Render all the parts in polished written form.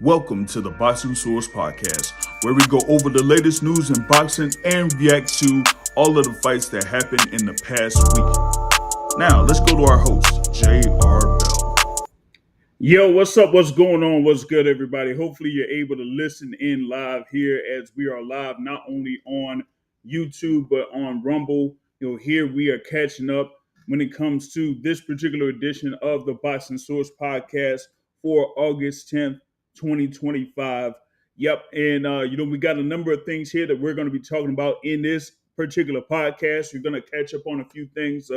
Welcome to the Boxing Source Podcast, where we go over the latest news in boxing and react to all of the fights that happened in the past week. Now, let's go to our host, J.R. Bell. Yo, what's up? What's going on? What's good, everybody? Hopefully, you're able to listen in live here as we are live not only on YouTube but on Rumble. Here we are catching up when it comes to this particular edition of the Boxing Source Podcast for August 10th. 2025. Yep. And we got a number of things here that we're going to be talking about in this particular podcast. We're going to catch up on a few things,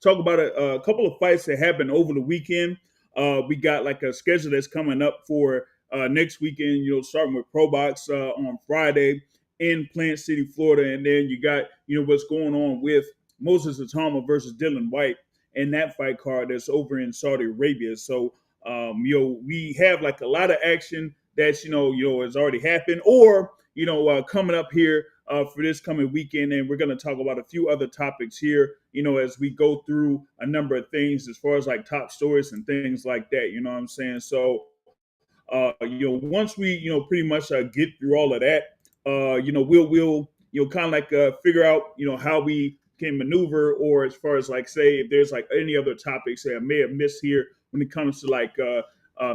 talk about a couple of fights that happened over the weekend. We got like a schedule that's coming up for next weekend, starting with Pro Box on Friday in Plant City, Florida. And then you got, what's going on with Moses Atama versus Dylan White and that fight card that's over in Saudi Arabia. So, we have like a lot of action that's, has already happened or, coming up here for this coming weekend. And we're going to talk about a few other topics here, as we go through a number of things as far as like top stories and things like that. You know what I'm saying? So, once we, pretty much get through all of that, we'll kind of like figure out, how we can maneuver, or as far as like say if there's like any other topics that I may have missed here when it comes to like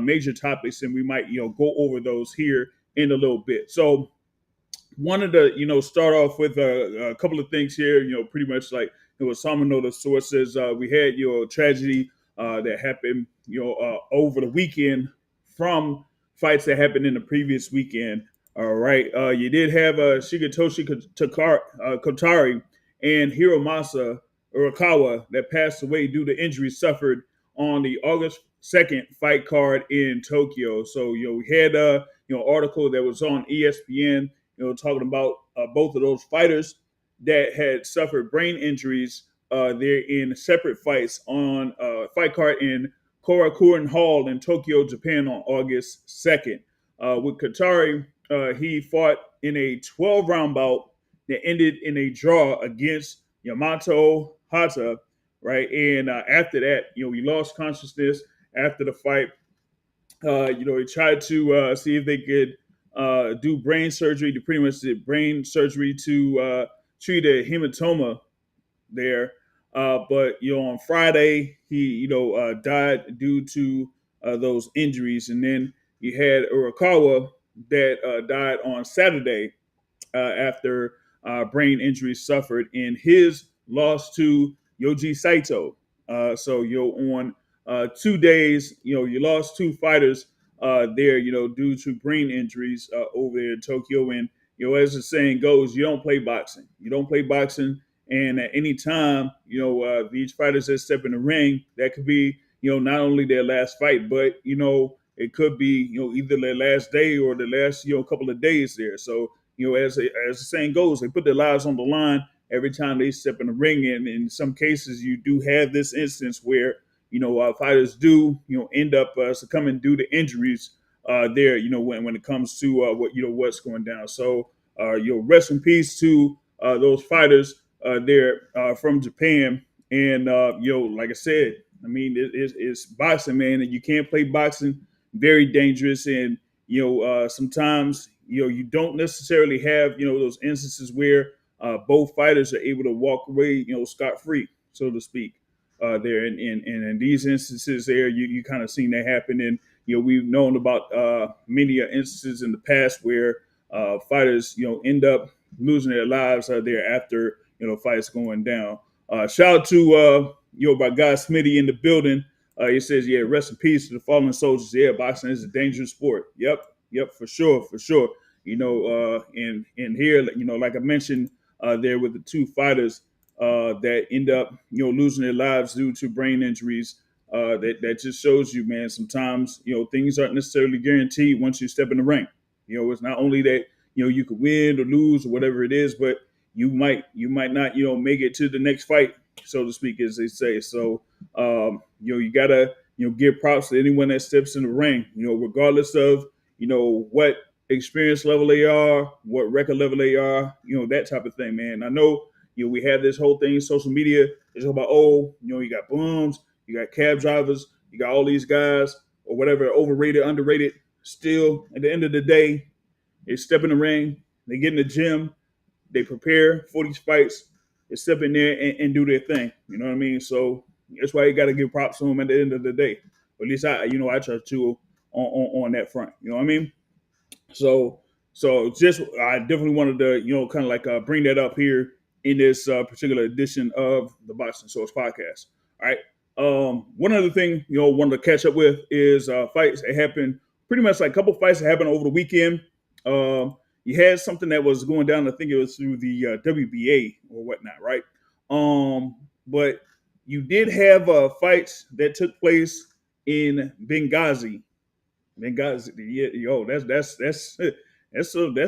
major topics, and we might go over those here in a little bit. So wanted to start off with a couple of things here. Pretty much like some of the sources we had tragedy that happened over the weekend from fights that happened in the previous weekend. All right, you did have Shigetoshi Kotari and Hiromasa Urakawa that passed away due to injuries suffered on the August 2nd fight card in Tokyo. So, we had article that was on ESPN, talking about both of those fighters that had suffered brain injuries there in separate fights on fight card in Korakuen Hall in Tokyo, Japan on August 2nd. With Katari, he fought in a 12-round bout that ended in a draw against Yamato Hata, right? And after that, he lost consciousness after the fight. He tried to see if they could do brain surgery. They pretty much did brain surgery to treat a hematoma there. But on Friday, he died due to those injuries. And then you had Urakawa that died on Saturday after brain injuries suffered in his loss to Yoji Saito. So on 2 days, you lost two fighters there, due to brain injuries over there in Tokyo. And as the saying goes, you don't play boxing. You don't play boxing, and at any time, these fighters that step in the ring, that could be, not only their last fight, but it could be, either their last day or the last, couple of days there. So as the saying goes, they put their lives on the line every time they step in the ring. And in some cases, you do have this instance where, fighters do, end up succumbing due to injuries there, when it comes to what's going down. So, rest in peace to those fighters there from Japan. And, like I said, I mean, it's boxing, man, and you can't play boxing. Very dangerous. And, sometimes, you don't necessarily have, those instances where both fighters are able to walk away, scot-free, so to speak, there. And in these instances there, you kind of seen that happen. And, we've known about many instances in the past where fighters, end up losing their lives there after, fights going down. Shout out to, my guy Smitty in the building. He says, yeah, rest in peace to the fallen soldiers. Yeah, boxing is a dangerous sport. Yep, for sure. And here, like I mentioned there with the two fighters that end up, losing their lives due to brain injuries. That just shows you, man, sometimes, things aren't necessarily guaranteed once you step in the ring. It's not only that, you could win or lose or whatever it is, but you might not, make it to the next fight, so to speak, as they say. So, you gotta, give props to anyone that steps in the ring, regardless of, what experience level they are, what record level they are, that type of thing, man. I know, we have this whole thing, social media is about, you got bums, you got cab drivers, you got all these guys or whatever, overrated, underrated. still, at the end of the day, they step in the ring, they get in the gym, they prepare for these fights, they step in there and do their thing. You know what I mean? So that's why you got to give props to them at the end of the day. Or at least I try to on that front. You know what I mean? So just I definitely wanted to kind of like bring that up here in this particular edition of the Boxing Source podcast. All right. One other thing wanted to catch up with is fights that happened pretty much like a couple fights that happened over the weekend. You had something that was going down. I think it was through the WBA or whatnot, right? But you did have fights that took place in Benghazi. That's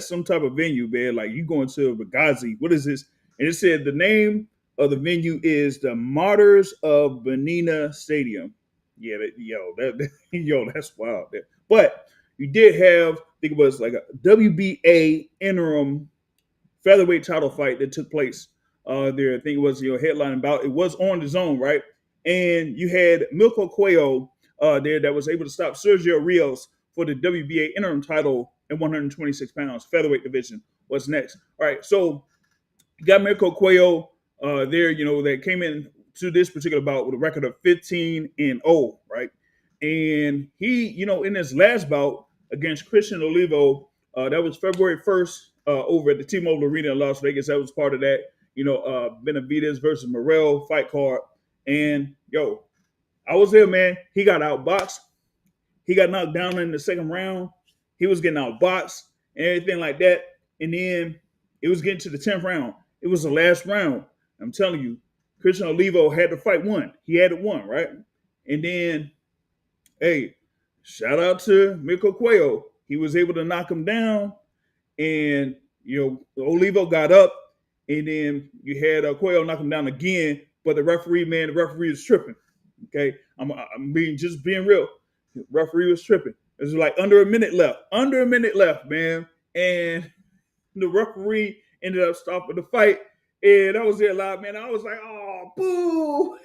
some type of venue, man. Like you going to Benghazi. What is this? And it said the name of the venue is the Martyrs of Benina Stadium. Yeah, that's wild. But you did have, I think it was like a WBA interim featherweight title fight that took place there. I think it was headlining bout. It was on the zone, right? And you had Milko Cuello there that was able to stop Sergio Rios for the WBA interim title at 126 pounds, featherweight division. What's next? All right, so you got Milko Cuello there, that came in to this particular bout with a record of 15-0, right? And he, in his last bout against Christian Olivo, that was February 1st over at the T-Mobile Arena in Las Vegas. That was part of that, Benavidez versus Morrell fight card. And, I was there, man. He got outboxed. He got knocked down in the second round. He was getting outboxed and everything like that. And then it was getting to the 10th round. It was the last round. I'm telling you, Christian Olivo had the fight won. He had it won, right? And then, hey, shout out to Milko Cuello. He was able to knock him down. And, Olivo got up. And then you had Cuello knock him down again. But the referee was tripping. Okay, I'm being real. The referee was tripping. It was like under a minute left, man. And the referee ended up stopping the fight. And I was there live, man. I was like, oh, boo.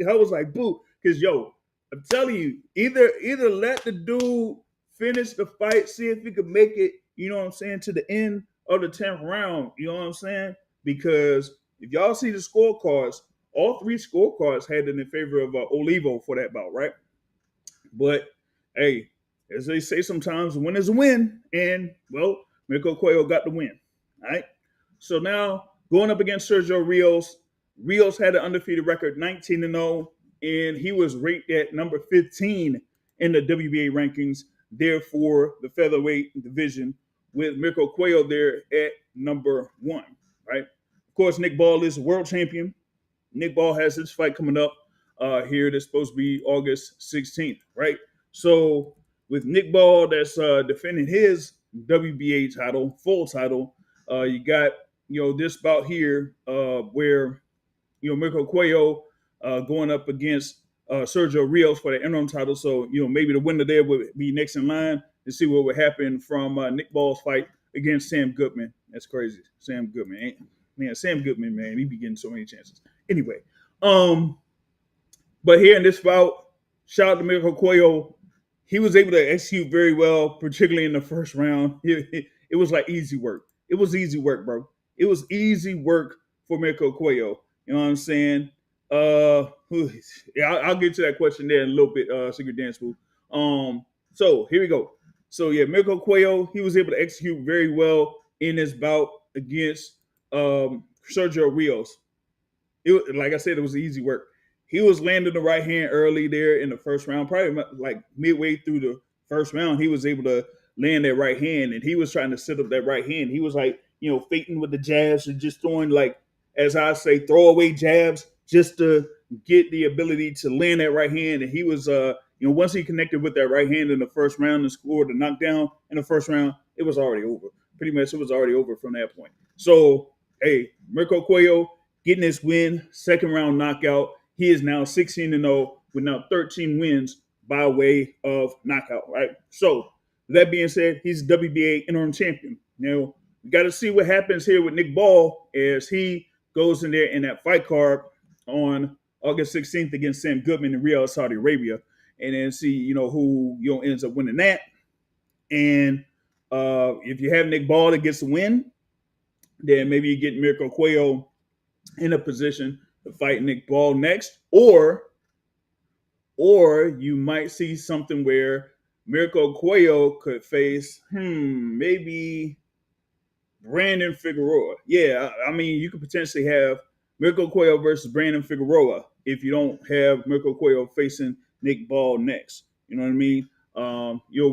I was like, boo. Because, I'm telling you, either let the dude finish the fight, see if he could make it, to the end of the 10th round. You know what I'm saying? Because if y'all see the scorecards, all three scorecards had it in favor of Olivo for that bout, right? But, hey, as they say sometimes, a win is a win. And, well, Milko Cuello got the win, all right? So now, going up against Sergio Rios, Rios had an undefeated record, 19-0, and he was ranked at number 15 in the WBA rankings, there for the featherweight division, with Milko Cuello there at number 1, right? Of course, Nick Ball is the world champion. Nick Ball has his fight coming up here. That's supposed to be August 16th, right? So with Nick Ball that's defending his WBA title, full title, you got, this bout here where, Milko Cuello going up against Sergio Rios for the interim title. So, maybe the winner there would be next in line to see what would happen from Nick Ball's fight against Sam Goodman. That's crazy. Sam Goodman. Sam Goodman, man, he be getting so many chances. Anyway, but here in this bout, shout out to Milko Cuello. He was able to execute very well, particularly in the first round. It was like easy work. It was easy work, bro. It was easy work for Milko Cuello. You know what I'm saying? I'll get to that question there in a little bit, Secret Dance Boo. So here we go. So yeah, Milko Cuello, he was able to execute very well in this bout against Sergio Rios. Like I said, it was easy work. He was landing the right hand early there in the first round, probably like midway through the first round. He was able to land that right hand, and he was trying to set up that right hand. He was like, feinting with the jabs and just throwing, like, as I say, throwaway jabs just to get the ability to land that right hand. And he was, once he connected with that right hand in the first round and scored the knockdown in the first round, it was already over. Pretty much, it was already over from that point. So, hey, Milko Cuello getting his win, second round knockout. He is now 16-0 with now 13 wins by way of knockout, right? So, that being said, he's WBA interim champion. Now, we got to see what happens here with Nick Ball as he goes in there in that fight card on August 16th against Sam Goodman in Riyadh, Saudi Arabia, and then see, who ends up winning that. And if you have Nick Ball that gets the win, then maybe you get Mirko Cuello in a position to fight Nick Ball next, or you might see something where Mirko Cuello could face maybe Brandon Figueroa. Yeah, I mean, you could potentially have Mirko Cuello versus Brandon Figueroa if you don't have Mirko Cuello facing Nick Ball next. You know what I mean?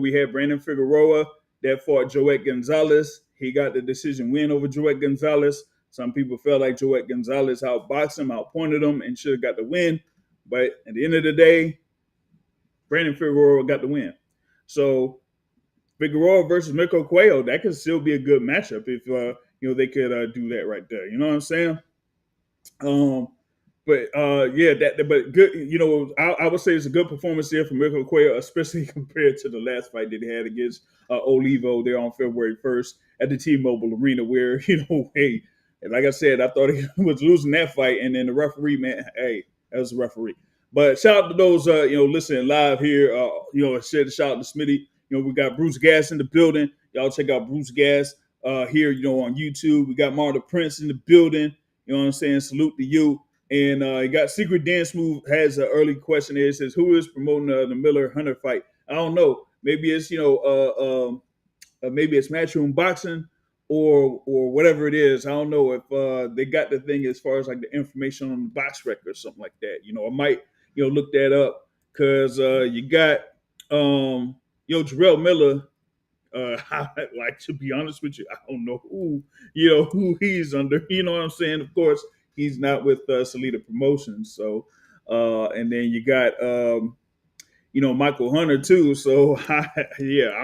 We had Brandon Figueroa that fought Joet Gonzalez. He got the decision win over Joet Gonzalez. Some people felt like Joet Gonzalez outboxed him, outpointed him, and should have got the win. But at the end of the day, Brandon Figueroa got the win. So Figueroa versus Mirko Cuello, that could still be a good matchup if they could do that right there. You know what I'm saying? But good. I would say it's a good performance there from Mirko Cuello, especially compared to the last fight that he had against Olivo there on February 1st at the T-Mobile Arena, where hey, like I said, I thought he was losing that fight, and then the referee, man, hey, that was the referee. But shout out to those listening live here. Shout out to Smitty. We got Bruce Gas in the building. Y'all check out Bruce Gas here, on YouTube. We got Marta Prince in the building. You know what I'm saying? Salute to you. And you got Secret Dance Move has an early question there. It says, who is promoting the Miller Hunter fight? I don't know. Maybe it's maybe it's Matchroom Boxing or whatever it is. I don't know if they got the thing as far as like the information on the box record or something like that. I might look that up because you got Jarrell Miller. Like, to be honest with you, I don't know who he's under. You know what I'm saying? Of course, he's not with Salida Promotions. So, and then you got Michael Hunter too. So I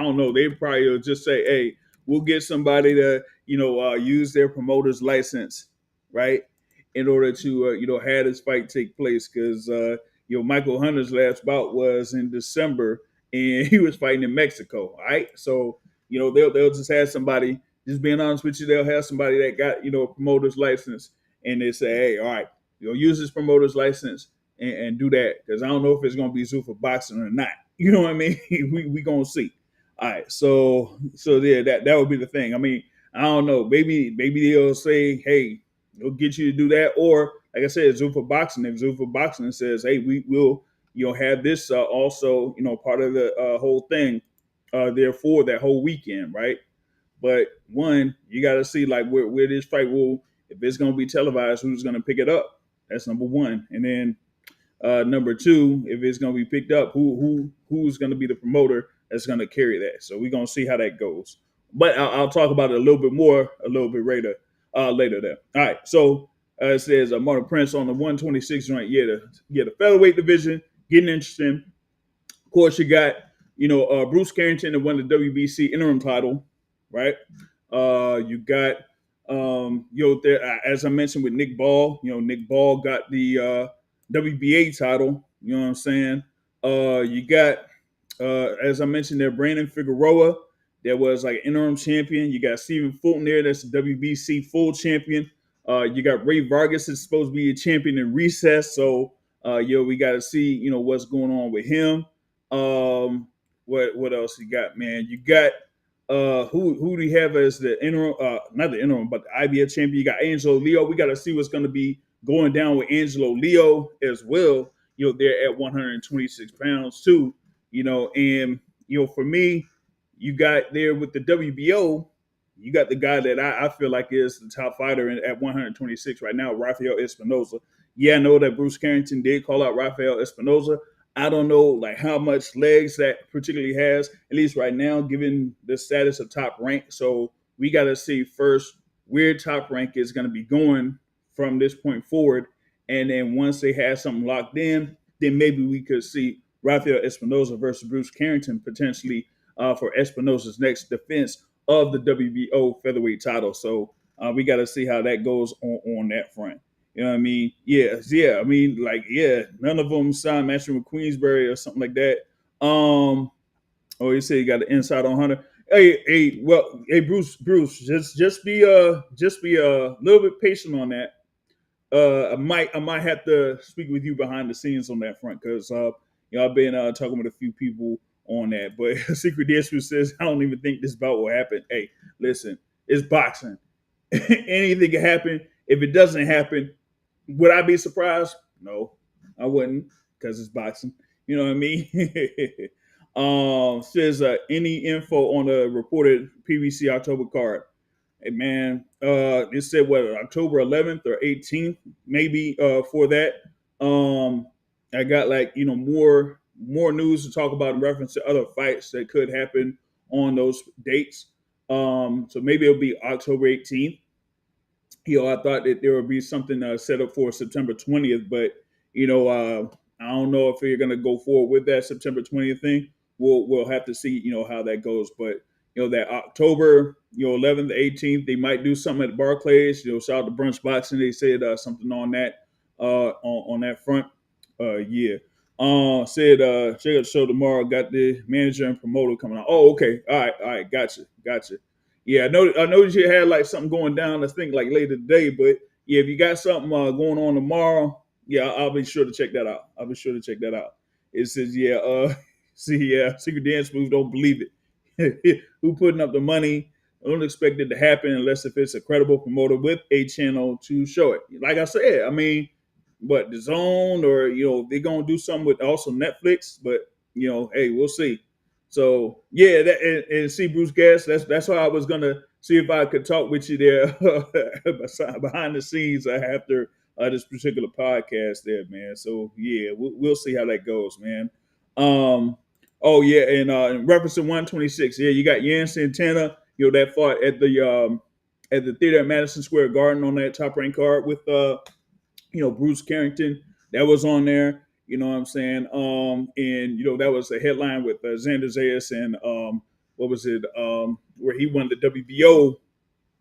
don't know. They probably will just say, hey, we'll get somebody to use their promoter's license, right, in order to have this fight take place because Michael Hunter's last bout was in December. And he was fighting in Mexico, all right? So, they'll just have somebody, just being honest with you, they'll have somebody that got, a promoter's license, and they say, hey, all right, use this promoter's license and do that, because I don't know if it's going to be Zuffa Boxing or not. You know what I mean? we going to see. All right, so yeah, that would be the thing. I mean, I don't know. Maybe they'll say, hey, we'll get you to do that, or, like I said, Zuffa Boxing. If Zuffa Boxing says, hey, we will have this also, part of the whole thing there for that whole weekend, right? But one, you got to see like where this fight will, if it's going to be televised, who's going to pick it up? That's number one. And then number two, if it's going to be picked up, who's going to be the promoter that's going to carry that? So we're going to see how that goes. But I'll talk about it a little bit later there. All right, so it says Martin Prince on the 126 joint. The featherweight division getting interesting. Of course, you got Bruce Carrington that won the WBC interim title, right? You got as I mentioned with Nick Ball. Nick Ball got the WBA title. You know what I'm saying? You got as I mentioned there, Brandon Figueroa that was like interim champion. You got Stephen Fulton there, that's the WBC full champion. You got Ray Vargas that's supposed to be a champion in recess. So we got to see what's going on with him. What else you got, man? You got who do you have as the interim? Not the interim, but the IBF champion. You got Angelo Leo. We got to see what's going to be going down with Angelo Leo as well. They're at 126 pounds too. And for me, you got there with the WBO. You got the guy that I feel like is the top fighter at 126 right now, Rafael Espinoza. Yeah, I know that Bruce Carrington did call out Rafael Espinoza. I don't know like how much legs that particularly has, at least right now, given the status of top rank. So we got to see first where top rank is going to be going from this point forward. And then once they have something locked in, then maybe we could see Rafael Espinoza versus Bruce Carrington potentially for Espinoza's next defense of the WBO featherweight title. So we got to see how that goes on that front. You know what I mean? Yeah. I mean, none of them signed matching with Queensberry or something like that. You say you got the inside on Hunter. Hey, Bruce, just be a little bit patient on that. I might have to speak with you behind the scenes on that front because I've been talking with a few people on that. But Secret Dispute says, I don't even think this bout will happen. Hey, listen, it's boxing. Anything can happen. If it doesn't happen, would I be surprised? No, I wouldn't, because it's boxing. You know what I mean? Says any info on the reported PBC October card. Hey man, it said what, October 11th or 18th, maybe for that. I got like, more news to talk about in reference to other fights that could happen on those dates. So maybe it'll be October 18th. I thought that there would be something set up for September 20th, but I don't know if you're going to go forward with that September 20th thing. We'll have to see, how that goes. But that October, 11th, 18th, they might do something at Barclays. Shout out to Brunch Boxing. They said something on that on that front. Yeah. Said check out the show tomorrow. Got the manager and promoter coming out. Oh, okay. All right. Gotcha. Yeah, I know you had like something going down, I think like later today, but yeah, if you got something going on tomorrow, yeah, I'll be sure to check that out. It says, Secret Dance Moves, don't believe it. Who putting up the money? I don't expect it to happen unless if it's a credible promoter with a channel to show it. Like I said, I mean, but the Zone or they're gonna do something with also Netflix, but hey, we'll see. So yeah, and see Bruce Gas. That's why I was gonna see if I could talk with you there behind the scenes after this particular podcast there, man. So yeah, we'll see how that goes, man. Oh yeah, and in reference to 126, yeah, you got Yan Santana, that fought at the theater at Madison Square Garden on that top rank card with Bruce Carrington. That was on there. You know what I'm saying? And that was a headline with Xander Zayas and what was it? Where he won the WBO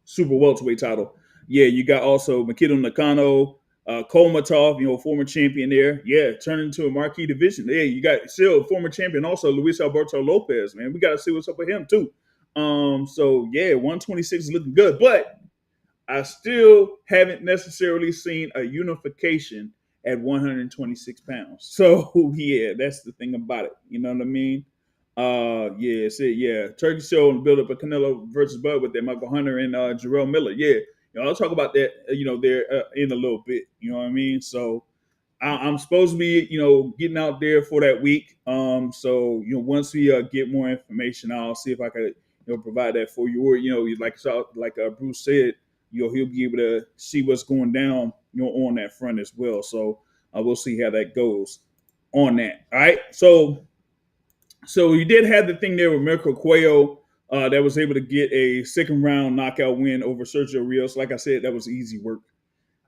super welterweight title. Yeah, you got also Makito Nakano, Kolmatov, former champion there. Yeah, turned into a marquee division. Yeah, you got still former champion also Luis Alberto Lopez. Man, we got to see what's up with him too. So yeah, 126 is looking good, but I still haven't necessarily seen a unification at 126 pounds. So yeah, that's the thing about it. You know what I mean? Turkey Show and build up a Canelo versus Bud with that Michael Hunter and Jarrell Miller. Yeah, I'll talk about that. There in a little bit. You know what I mean? So I'm supposed to be, getting out there for that week. So once we get more information, I'll see if I could, provide that for you. Or like Bruce said, he'll be able to see what's going down, on that front as well. So we'll see how that goes on that. All right. So you did have the thing there with Mirko Cuello that was able to get a second round knockout win over Sergio Rios. Like I said, that was easy work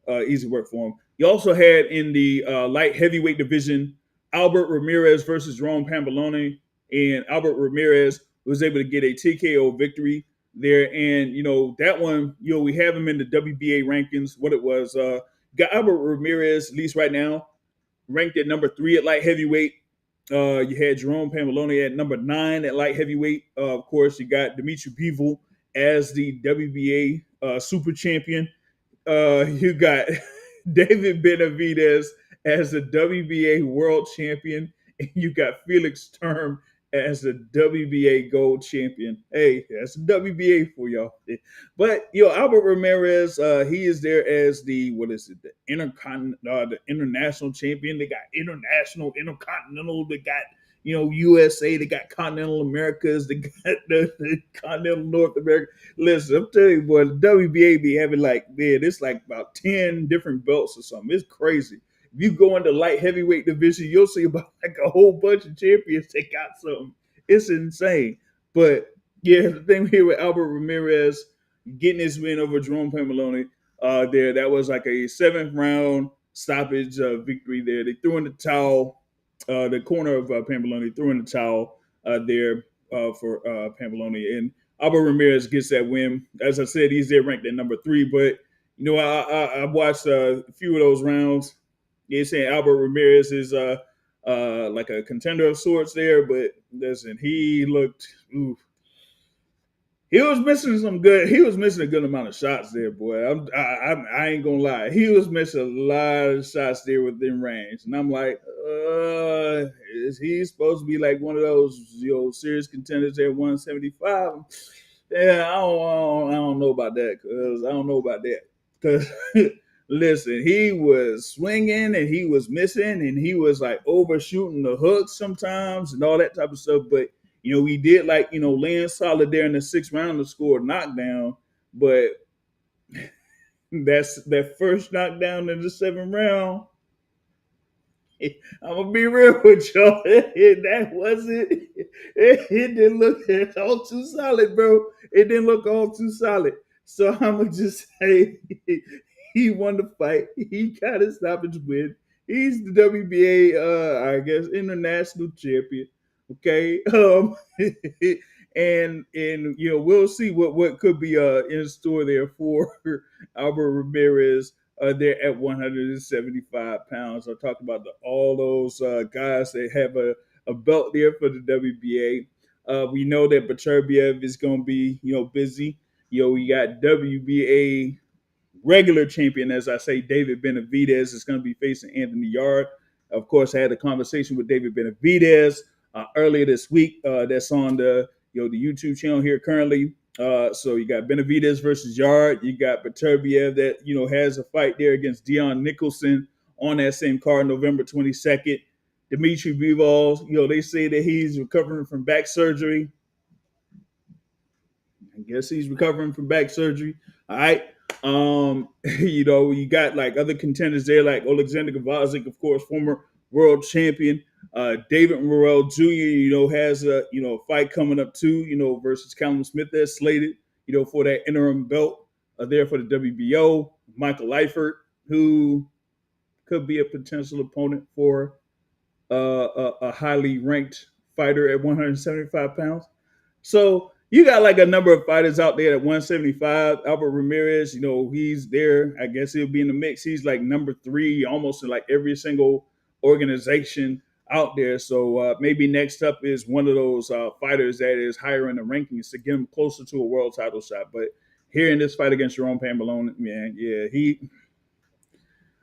for him. You also had in the light heavyweight division, Albert Ramirez versus Jerome Pamboloni, and Albert Ramirez was able to get a TKO victory there. And, that one, we have him in the WBA rankings. What it was, got Albert Ramirez, at least right now, ranked at number 3 at light heavyweight. You had Jerome Pamboloni at number 9 at light heavyweight. Of course, you got Dimitri Bivol as the WBA super champion. You got David Benavidez as the WBA world champion, and you got Felix Sturm as the WBA gold champion. Hey, that's the WBA for y'all. But Albert Ramirez, he is there as the the international champion. They got international, intercontinental. They got USA. They got Continental Americas. They got the Continental North America. Listen, I'm telling you, boy, the WBA be having it's like about 10 different belts or something. It's crazy. If you go into light heavyweight division, you'll see about like a whole bunch of champions take out something. It's insane. But yeah, the thing here with Albert Ramirez getting his win over Jerome Pamboloni, that was like a 7th round stoppage victory there. They threw in the towel. The corner of Pamboloni threw in the towel there for Pamboloni, and Albert Ramirez gets that win. As I said, he's there ranked at number 3. But I watched a few of those rounds. They're saying Albert Ramirez is like a contender of sorts there, but listen, he looked He was missing some good. He was missing a good amount of shots there, boy. I ain't gonna lie. He was missing a lot of shots there within range, and I'm like, is he supposed to be like one of those serious contenders at 175? Yeah, I don't know about that. Cause I don't know about that. Cause listen, he was swinging and he was missing and he was like overshooting the hooks sometimes and all that type of stuff, but we did land solid there in the sixth round to score a knockdown, but that's that first knockdown in the seventh round. I'm gonna be real with y'all. That wasn't. It didn't look all too solid, bro. It didn't look all too solid. So I'm gonna just say he won the fight. He got his stoppage win. He's the WBA, I guess, international champion. Okay, and we'll see what could be in store there for Albert Ramirez. They're at 175 pounds. I talked about all those guys that have a belt there for the WBA. We know that Beterbiev is going to be, busy. We got WBA regular champion, as I say, David Benavidez is going to be facing Anthony Yarde. Of course, I had a conversation with David Benavidez earlier this week. That's on the the YouTube channel here currently. So you got Benavidez versus Yarde. You got Beterbiev that has a fight there against Dion Nicholson on that same card, November 22nd. Dimitri Bivol, they say that he's recovering from back surgery. I guess he's recovering from back surgery. All right. You got like other contenders there, like Alexander Gavazic, of course, former world champion. David Morrell Jr., has a fight coming up too, versus Callum Smith that's slated, for that interim belt there for the WBO. Michael Eifert, who could be a potential opponent for a highly ranked fighter at 175 pounds. So you got like a number of fighters out there at 175. Albert Ramirez, he's there. I guess he'll be in the mix. He's like number 3, almost in like every single organization out there. So maybe next up is one of those fighters that is higher in the rankings to get him closer to a world title shot. But here in this fight against Jerome Pambolone, man, yeah,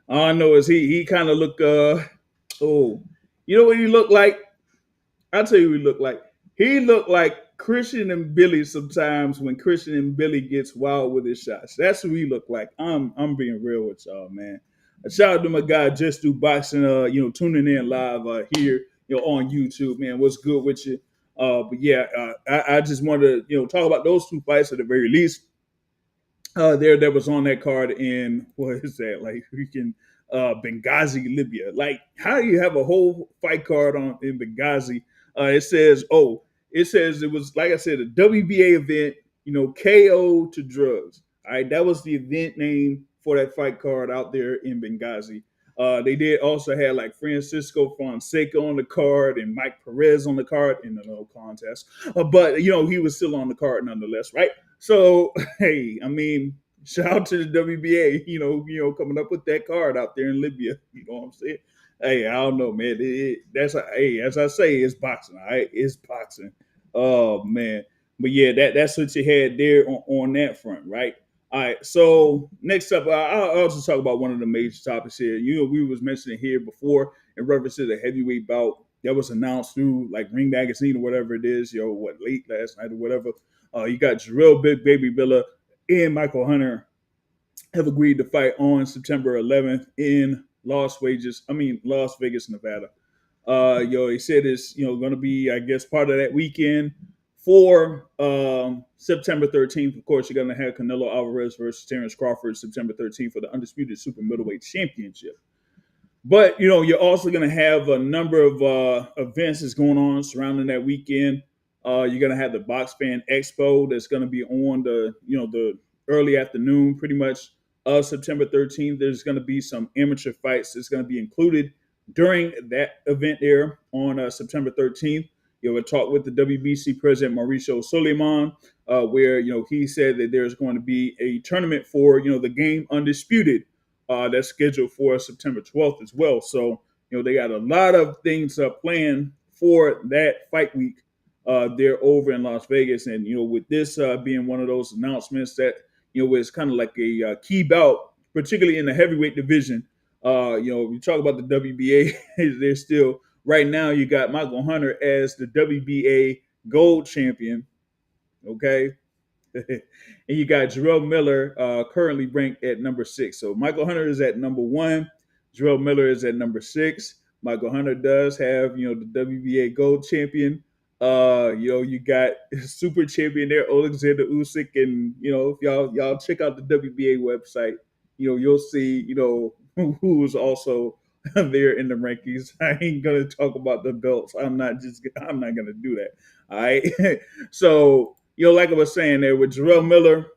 all I know is he kind of looked, you know what he looked like? I'll tell you what he looked like. He looked like Christian and Billy sometimes when Christian and Billy gets wild with his shots. That's who he looked like. I'm being real with y'all, man. A shout out to my guy Just Do Boxing, tuning in live here, on YouTube, man. What's good with you? But yeah, I just wanted to, talk about those two fights at the very least. That was on that card in what is that, like freaking Benghazi, Libya. Like, how do you have a whole fight card in Benghazi? It says it was, like I said, a WBA event, KO to drugs. All right, that was the event name for that fight card out there in Benghazi. They did also have like Francisco Fonseca on the card and Mike Perez on the card in the no contest. But he was still on the card nonetheless, right? So hey, I mean, shout out to the WBA, coming up with that card out there in Libya. You know what I'm saying? Hey, I don't know, man. As I say, it's boxing. All right, it's boxing. Oh man, but yeah, that's what you had there on that front, right? All right. So next up, I'll also talk about one of the major topics here. We was mentioning here before in reference to the heavyweight bout that was announced through like Ring Magazine or whatever it is. Late last night or whatever. You got Jarrell Big Baby Miller and Michael Hunter have agreed to fight on September 11th in Las Vegas, Nevada. He said it's going to be, I guess, part of that weekend for September 13th. Of course, you're going to have Canelo Alvarez versus Terence Crawford September 13th for the undisputed super middleweight championship. But you're also going to have a number of events that's going on surrounding that weekend. You're going to have the Box Fan Expo that's going to be on the early afternoon, pretty much, of September 13th. There's going to be some amateur fights that's going to be included during that event there on September 13th. We'll talk with the WBC president, Mauricio Suleiman, where, he said that there's going to be a tournament for, the game Undisputed that's scheduled for September 12th as well. So, they got a lot of things planned for that fight week they're over in Las Vegas. And, with this being one of those announcements that, where it's kind of like a key bout, particularly in the heavyweight division. We talk about the WBA, they're still, right now, you got Michael Hunter as the WBA gold champion. Okay. And you got Jarrell Miller currently ranked at number 6. So Michael Hunter is at number 1. Jarrell Miller is at number 6. Michael Hunter does have, the WBA gold champion. You got super champion there, Alexander Usyk, and if y'all check out the WBA website, you'll see, who is also there in the rankings. I ain't gonna talk about the belts. I'm not gonna do that. All right. So, like I was saying there with Jarrell Miller,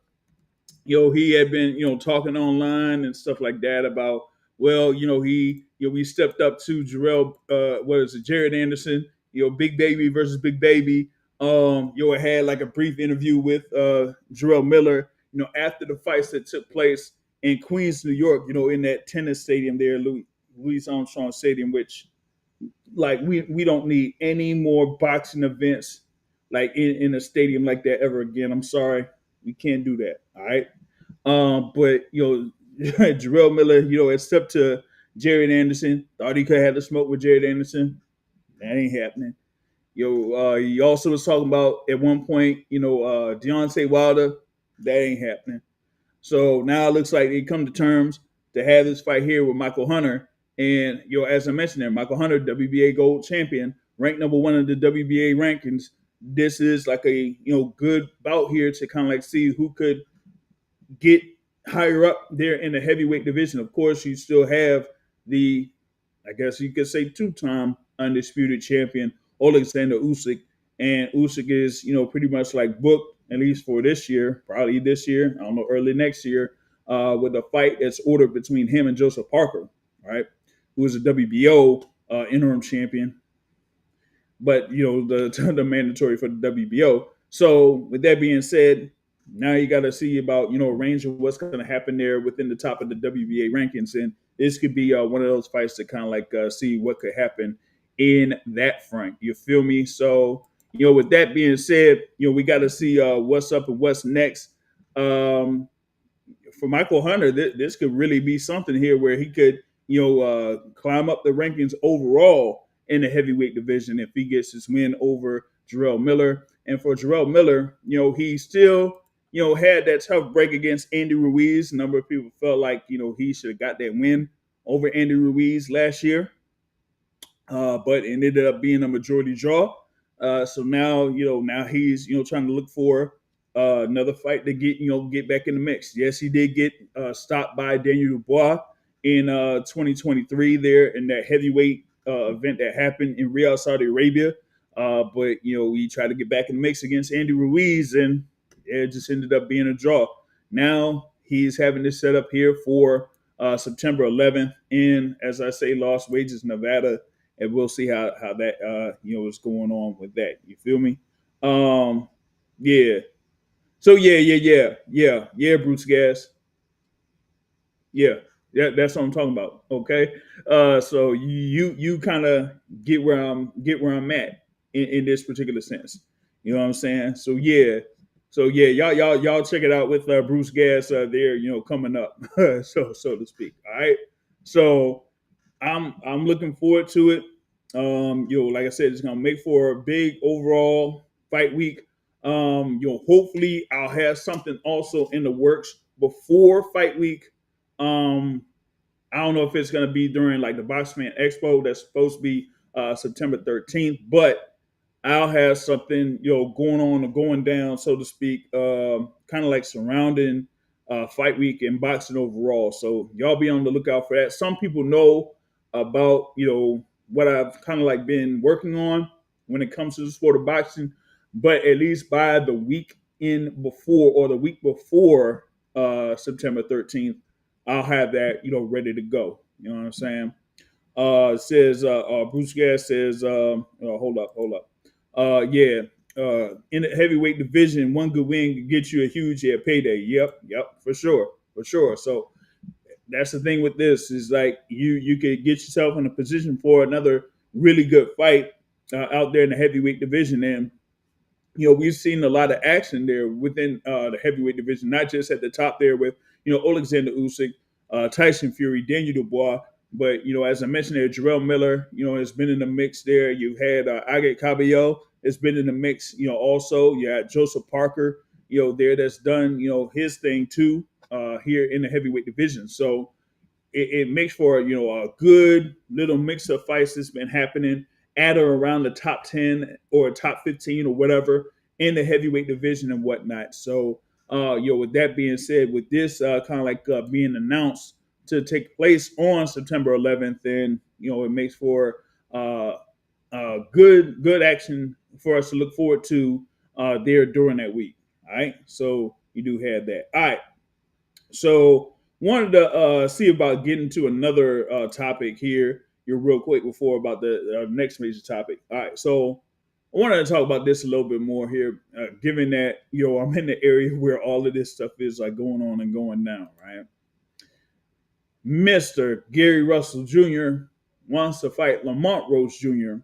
he had been, talking online and stuff like that about, well, we stepped up to Jarrell, Jaron Anderson, Big Baby versus Big Baby. Had like a brief interview with Jarrell Miller, after the fights that took place in Queens, New York, in that tennis stadium there, Louis Armstrong Stadium, which, like, we don't need any more boxing events like in a stadium like that ever again. I'm sorry, we can't do that. All right. But Jarrell Miller, had stepped to Jaron Anderson. Thought he could have had the smoke with Jaron Anderson. That ain't happening. He also was talking about at one point, Deontay Wilder. That ain't happening. So now it looks like they come to terms to have this fight here with Michael Hunter. And, as I mentioned there, Michael Hunter, WBA gold champion, ranked number 1 in the WBA rankings. This is like a, good bout here to kind of like see who could get higher up there in the heavyweight division. Of course, you still have the, I guess you could say, 2-time undisputed champion, Alexander Usyk. And Usyk is, pretty much like booked, at least for this year, probably this year, I don't know, early next year, with a fight that's ordered between him and Joseph Parker, right, who is a WBO interim champion, but, the mandatory for the WBO. So with that being said, now you got to see about, a range of what's going to happen there within the top of the WBA rankings. And this could be one of those fights to kind of like see what could happen in that front. You feel me? So, with that being said, we got to see what's up and what's next. For Michael Hunter, this could really be something here where he could, climb up the rankings overall in the heavyweight division if he gets his win over Jarrell Miller. And for Jarrell Miller, he still, had that tough break against Andy Ruiz. A number of people felt like, he should have got that win over Andy Ruiz last year. But it ended up being a majority draw. So now, now he's, trying to look for another fight to get back in the mix. Yes, he did get stopped by Daniel Dubois in 2023 there in that heavyweight event that happened in Rios, Saudi Arabia. But, we tried to get back in the mix against Andy Ruiz, and it just ended up being a draw. Now he's having this set up here for September 11th in, as I say, Las Vegas, Nevada. And we'll see how that, is going on with that. You feel me? Yeah. So, yeah, Bruce Gas. Yeah, that's what I'm talking about. Okay. So you kind of get where I'm at in this particular sense. You know what I'm saying? So yeah, y'all check it out with Bruce Gas there, coming up, so to speak. All right. So I'm looking forward to it. Like I said, it's gonna make for a big overall fight week. Hopefully I'll have something also in the works before fight week. I don't know if it's gonna be during like the Boxman Expo that's supposed to be September 13th, but I'll have something, going on or going down, so to speak, kind of like surrounding fight week and boxing overall. So y'all be on the lookout for that. Some people know about, what I've kind of like been working on when it comes to the sport of boxing, but at least by the week before or the week before September 13th, I'll have that, ready to go. You know what I'm saying? It says, Bruce Gas says, hold up. In the heavyweight division, one good win can get you a huge payday. Yep, for sure. So that's the thing with this is like you could get yourself in a position for another really good fight out there in the heavyweight division. And we've seen a lot of action there within the heavyweight division, not just at the top there with, Alexander Usyk, Tyson Fury, Daniel Dubois, but, as I mentioned there, Jarrell Miller, has been in the mix there. You've had Agate Cabello has been in the mix, also. You had Joseph Parker, there that's done, his thing too here in the heavyweight division. So it makes for a good little mix of fights that's been happening at or around the top 10 or top 15 or whatever in the heavyweight division and whatnot. So with that being said, with this kind of like being announced to take place on September 11th, and it makes for good action for us to look forward to there during that week. All right, so you do have that. All right, so wanted to see about getting to another topic here real quick before about the next major topic. All right, so I wanted to talk about this a little bit more here, given that I'm in the area where all of this stuff is like going on and going down, right? Mr. Gary Russell Jr. wants to fight Lamont Roach Jr.,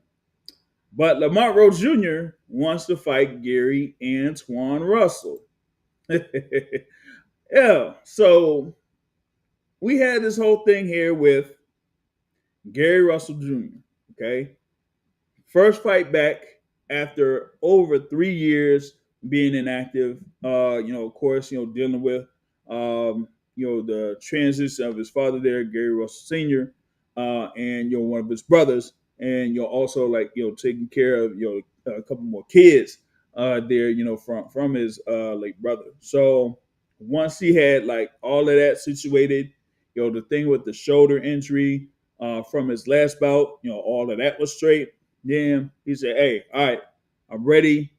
but Lamont Rose Jr. wants to fight Gary Antoine Russell. Yeah, so we had this whole thing here with Gary Russell Jr., okay? First fight back after over 3 years being inactive. Of course, dealing with, the transition of his father there, Gary Russell Sr., and, one of his brothers. And, also, like, taking care of, a couple more kids there, from his late brother. So once he had, like, all of that situated, the thing with the shoulder injury from his last bout, all of that was straight. Then he said, hey, all right, I'm ready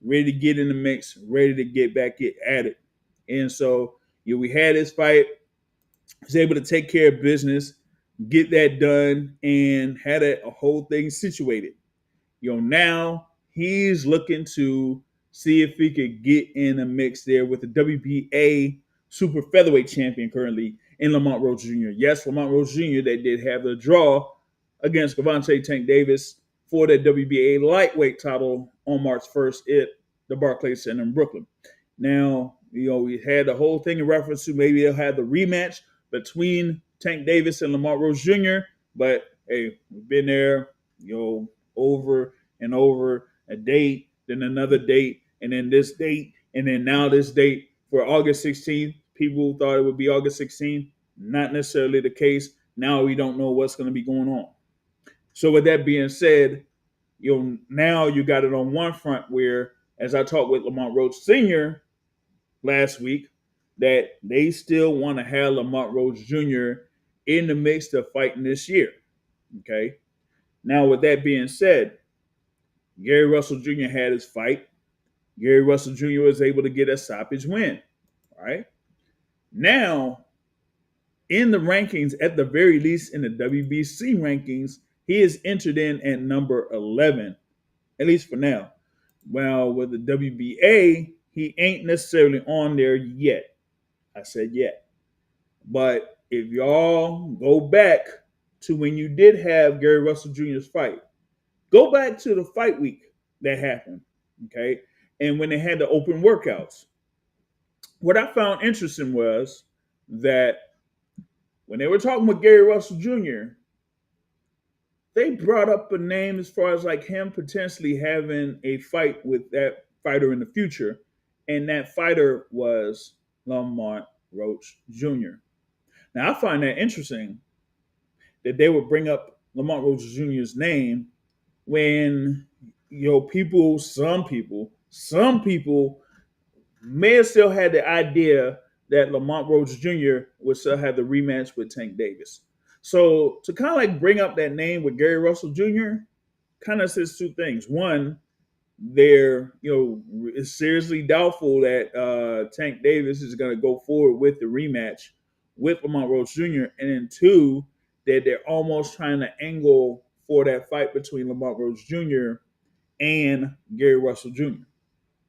to get in the mix, ready to get back at it. And so, we had his fight. He was able to take care of business, get that done, and had a whole thing situated. Now he's looking to see if he could get in a mix there with the WBA super featherweight champion currently in Lamont Roach Jr. Yes, Lamont Roach Jr. They did have the draw against Gervonta Tank Davis for that WBA lightweight title on March 1st at the Barclays Center in Brooklyn. Now, we had the whole thing in reference to maybe they'll have the rematch between Tank Davis and Lamont Rose Jr., but hey, we've been there, over and over, a date, then another date, and then this date, and then now this date for August 16th. People thought it would be August 16th. Not necessarily the case. Now we don't know what's going to be going on. So with that being said, now you got it on one front where, as I talked with Lamont Roach Sr. last week, that they still want to have Lamont Roach Jr. in the mix to fighting this year. Okay. Now, with that being said, Gary Russell Jr. had his fight. Gary Russell Jr. was able to get a stoppage win. Right? Now, in the rankings, at the very least in the WBC rankings, he is entered in at number 11, at least for now. Well, with the WBA, he ain't necessarily on there yet. I said yet. But if y'all go back to when you did have Gary Russell Jr.'s fight, go back to the fight week that happened, okay? And when they had the open workouts. What I found interesting was that when they were talking with Gary Russell Jr., they brought up a name as far as like him potentially having a fight with that fighter in the future. And that fighter was Lamont Roach Jr. Now, I find that interesting that they would bring up Lamont Roach Jr.'s name when, some people may have still had the idea that Lamont Rose Jr. would still have the rematch with Tank Davis. So to kind of like bring up that name with Gary Russell Jr. kind of says two things. One, they're, it's seriously doubtful that Tank Davis is going to go forward with the rematch with Lamont Rose Jr. And then two, that they're almost trying to angle for that fight between Lamont Rose Jr. and Gary Russell Jr.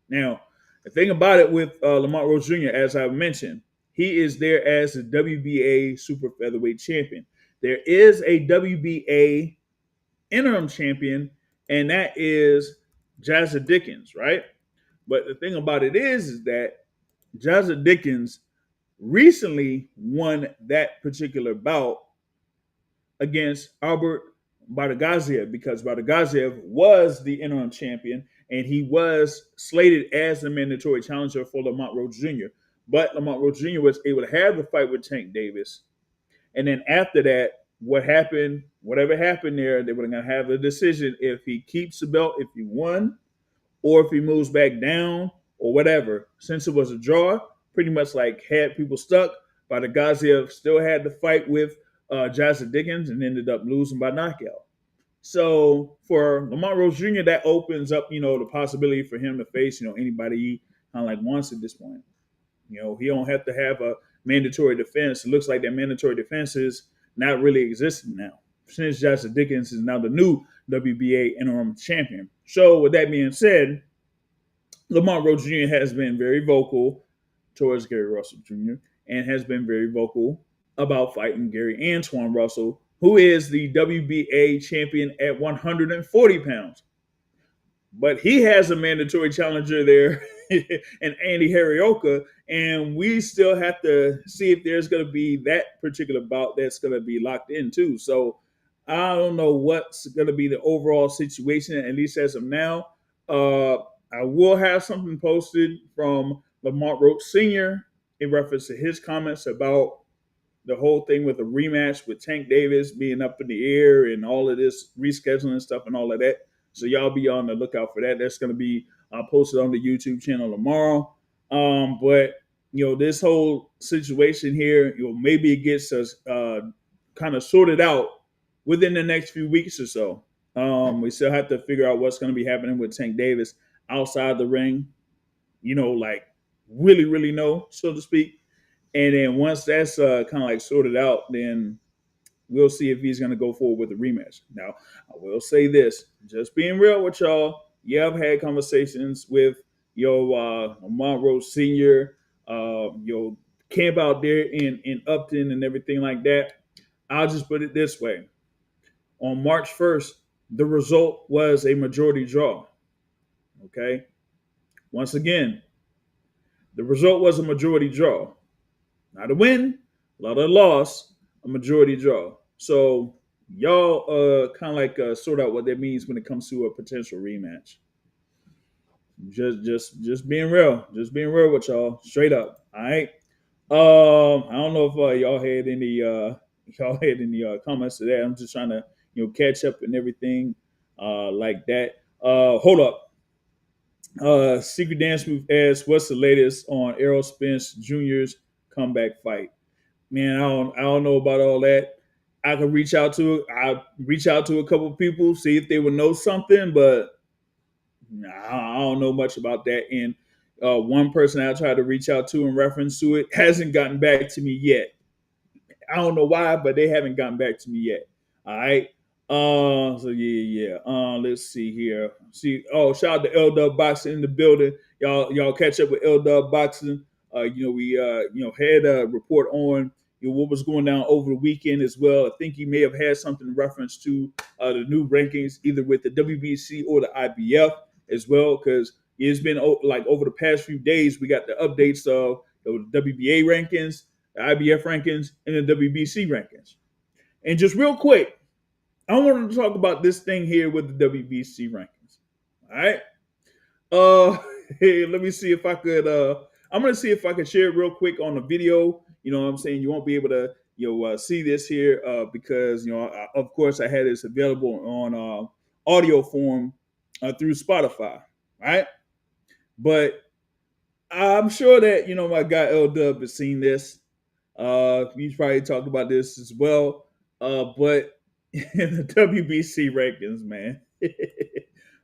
Now, the thing about it with Lamont Rose Jr., as I mentioned, he is there as the WBA super featherweight champion. There is a WBA interim champion, and that is Jazza Dickens, right? But the thing about it is that Jaza Dickens recently won that particular bout against Albert Badagaziev because Badagaziev was the interim champion and he was slated as the mandatory challenger for Lamont Roach Jr. But Lamont Roach Jr. was able to have the fight with Tank Davis. And then after that, what happened, whatever happened there, they were going to have a decision if he keeps the belt, if he won, or if he moves back down or whatever. Since it was a draw, pretty much like had people stuck. Badagaziev still had the fight with Jaza Dickens and ended up losing by knockout. So for Lamont Rose Jr., that opens up, the possibility for him to face, anybody he kind of like wants at this point. He don't have to have a mandatory defense. It looks like that mandatory defense is not really existing now, since Jaza Dickens is now the new WBA interim champion. So with that being said, Lamont Roach Jr. has been very vocal towards Gary Russell Jr. and has been very vocal about fighting Gary Antoine Russell, who is the WBA champion at 140 pounds. But he has a mandatory challenger there and Andy Harioka, and we still have to see if there's going to be that particular bout that's going to be locked in too. So I don't know what's going to be the overall situation, at least as of now. I will have something posted from Lamont Roach Sr. in reference to his comments about the whole thing with the rematch with Tank Davis being up in the air and all of this rescheduling stuff and all of that. So y'all be on the lookout for that. That's going to be posted on the YouTube channel tomorrow. But this whole situation here, maybe it gets us kind of sorted out within the next few weeks or so. We still have to figure out what's going to be happening with Tank Davis outside the ring. Like really, really know, so to speak. And then once that's kind of like sorted out, then we'll see if he's going to go forward with the rematch. Now, I will say this, just being real with y'all. Yeah, I've had conversations with Lamont Rose Sr., camp out there in Upton and everything like that. I'll just put it this way. On March 1st, the result was a majority draw. Okay? Once again, the result was a majority draw. Not a win, not a loss, a majority draw. So y'all kind of like sort out what that means when it comes to a potential rematch. Just being real. Just being real with y'all. Straight up. All right. I don't know if y'all had any comments to that. I'm just trying to catch up and everything like that. Hold up. Secret Dance Move asks, what's the latest on Errol Spence Jr.'s comeback fight? Man, I don't know about all that. I reach out to a couple of people, see if they would know something, but I don't know much about that. And one person I tried to reach out to in reference to it hasn't gotten back to me yet. I don't know why, but they haven't gotten back to me yet. All right. So yeah. Let's see here. Shout out to L Dub Boxing in the building. Y'all catch up with L Dub Boxing. We had a report on what was going down over the weekend as well. I think he may have had something in reference to the new rankings, either with the WBC or the IBF as well, because it's been like over the past few days, we got the updates of the WBA rankings, the IBF rankings, and the WBC rankings. And just real quick, I wanted to talk about this thing here with the WBC rankings. All right. Hey, let me see if I could. I'm gonna see if I can share it real quick on the video. You know what I'm saying? You won't be able to see this here because of course I had this available on audio form through Spotify, right? But I'm sure that my guy L Dub has seen this. He's probably talked about this as well. But in the WBC rankings, man.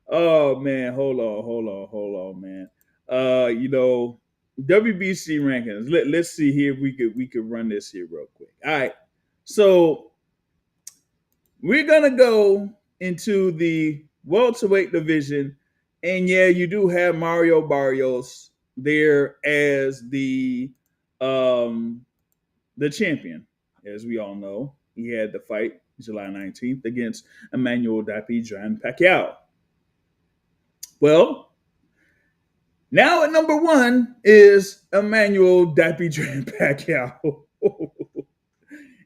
Oh man, hold on, man. WBC rankings. Let's see here if we could run this here real quick. All right. So we're gonna go into the welterweight division, and yeah, you do have Mario Barrios there as the champion, as we all know. He had the fight July 19th against Emmanuel Dapi Jan Pacquiao. Well, Now at number one is Emmanuel Dappy Pacquiao.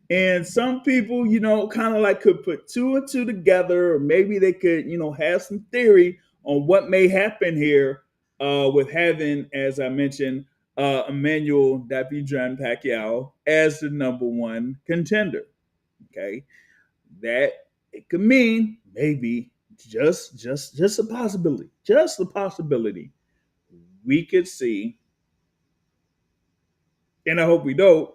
And some people, kind of like could put two and two together, or maybe they could, have some theory on what may happen here with having, as I mentioned, Emmanuel Dappy Pacquiao as the number one contender. Okay, that it could mean maybe just a possibility, just a possibility. We could see, and I hope we don't,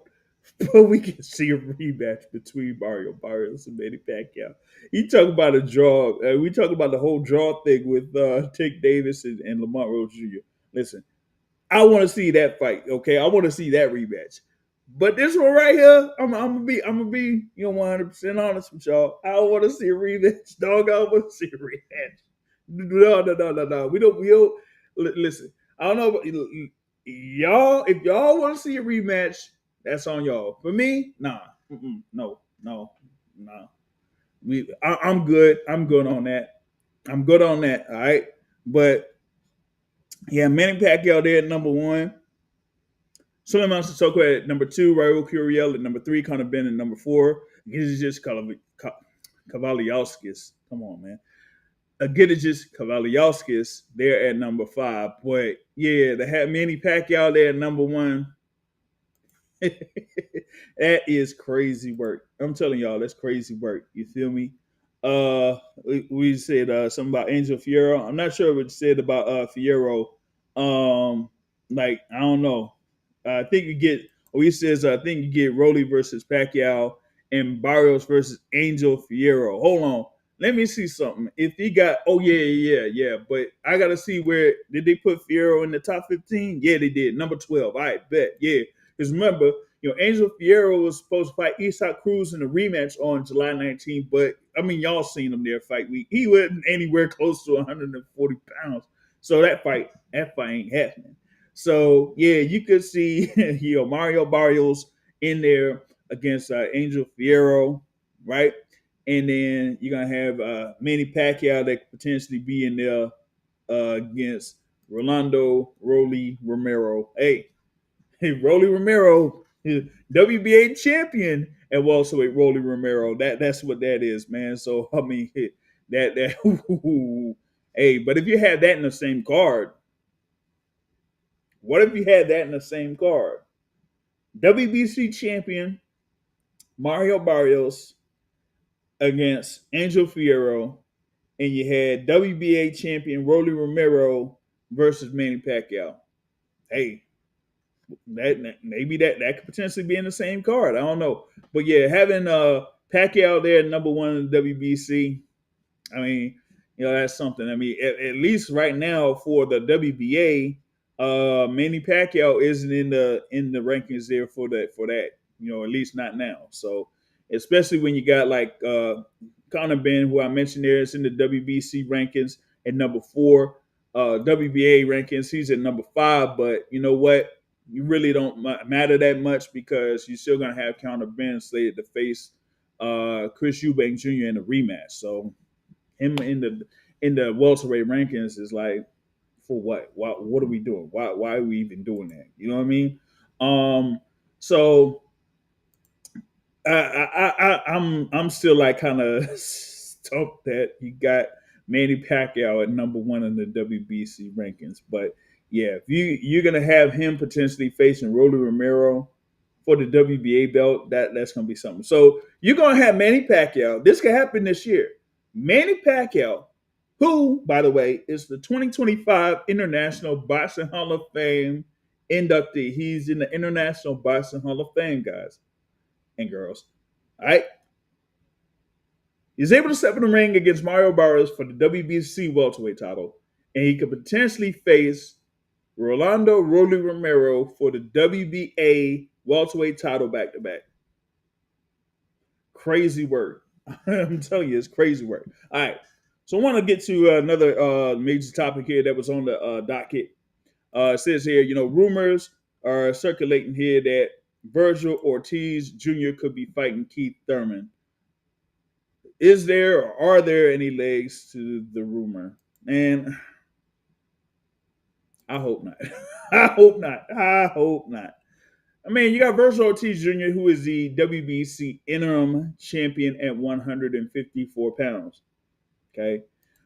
but we can see a rematch between Mario Barrios and Manny Pacquiao. You talk about a draw. We talk about the whole draw thing with Tank Davis and Lamont Rose Jr. Listen, I want to see that fight. Okay, I want to see that rematch. But this one right here, I'm gonna be 100% honest with y'all. I don't want to see a rematch, dog. I don't want to see a rematch. No. We don't. Listen, I don't know. Y'all, if y'all want to see a rematch, that's on y'all. For me, nah, no. I'm good. I'm good on that. I'm good on that. All right, but yeah, Manny Pacquiao there at number one. Suleiman Sissoko at number two, Raul Curiel at number three, Conor Ben at number four. It's just Kavaliauskas. Come on, man. Agidijus Kavaliauskas there at number five. But yeah, to have Manny Pacquiao there at number one, that is crazy work. I'm telling y'all, that's crazy work. You feel me? We said something about Angel Fierro. I'm not sure what it said about Fierro. Like I don't know. I think you get. He says I think you get Rolly versus Pacquiao and Barrios versus Angel Fierro. Hold on, let me see something. If he got, oh yeah. But I gotta see where did they put Fierro in the top 15? Yeah, they did. Number 12. I bet. Yeah, because remember, Angel Fierro was supposed to fight Isak Cruz in a rematch on July 19th, but I mean, y'all seen him there fight week. He wasn't anywhere close to 140 pounds, so that fight ain't happening. So yeah, you could see Mario Barrios in there against Angel Fierro, right? And then you're gonna have Manny Pacquiao that could potentially be in there against Rolando Rolly Romero. Hey, Rolly Romero, WBA champion, and welterweight Rolly Romero. That's what that is, man. So I mean, that hey, but if you had that in the same card, what if you had that in the same card? WBC champion Mario Barrios against Angel Fierro, and you had WBA champion Rolly Romero versus Manny Pacquiao. Hey, that could potentially be in the same card. I don't know, but yeah, having Pacquiao there number one in the WBC, I mean, that's something. I mean, at least right now for the WBA, Manny Pacquiao isn't in the rankings there for that. At least not now. So, especially when you got like Conor Ben, who I mentioned there, is in the WBC rankings at number 4. WBA rankings, he's at number 5. But you know what? You really don't matter that much because you're still gonna have Conor Ben slated to face Chris Eubank Jr. in a rematch. So him in the welterweight rankings is like, for what? What are we doing? Why are we even doing that? You know what I mean? So I'm still like kind of stoked that you got Manny Pacquiao at number 1 in the WBC rankings. But yeah, if you're gonna have him potentially facing Rolly Romero for the WBA belt, that's gonna be something. So you're gonna have Manny Pacquiao. This could happen this year. Manny Pacquiao, who, by the way, is the 2025 International Boxing Hall of Fame inductee. He's in the International Boxing Hall of Fame, guys and girls. All right. He's able to step in the ring against Mario Barrios for the WBC welterweight title, and he could potentially face Rolando Rolly Romero for the WBA welterweight title back to back. Crazy work. I'm telling you, it's crazy work. All right. So I want to get to another major topic here that was on the docket. It says here, rumors are circulating here that Vergil Ortiz Jr. could be fighting Keith Thurman. Is there or are there any legs to the rumor? And I hope not. I hope not. I hope not. I mean, you got Vergil Ortiz Jr., who is the WBC interim champion at 154 pounds. Okay.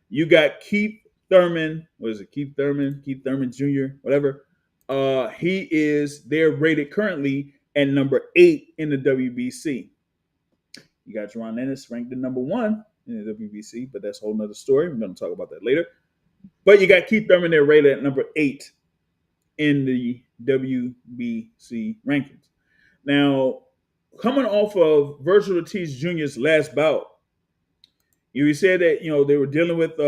You got Keith Thurman. What is it? Keith Thurman? Keith Thurman Jr., whatever. They're rated currently at number 8 in the WBC. You got Jaron Ennis ranked at number 1 in the WBC, but that's a whole nother story. We're going to talk about that later. But you got Keith Thurman there rated at number 8 in the WBC rankings. Now, coming off of Vergil Ortiz Jr.'s last bout, he said that they were dealing with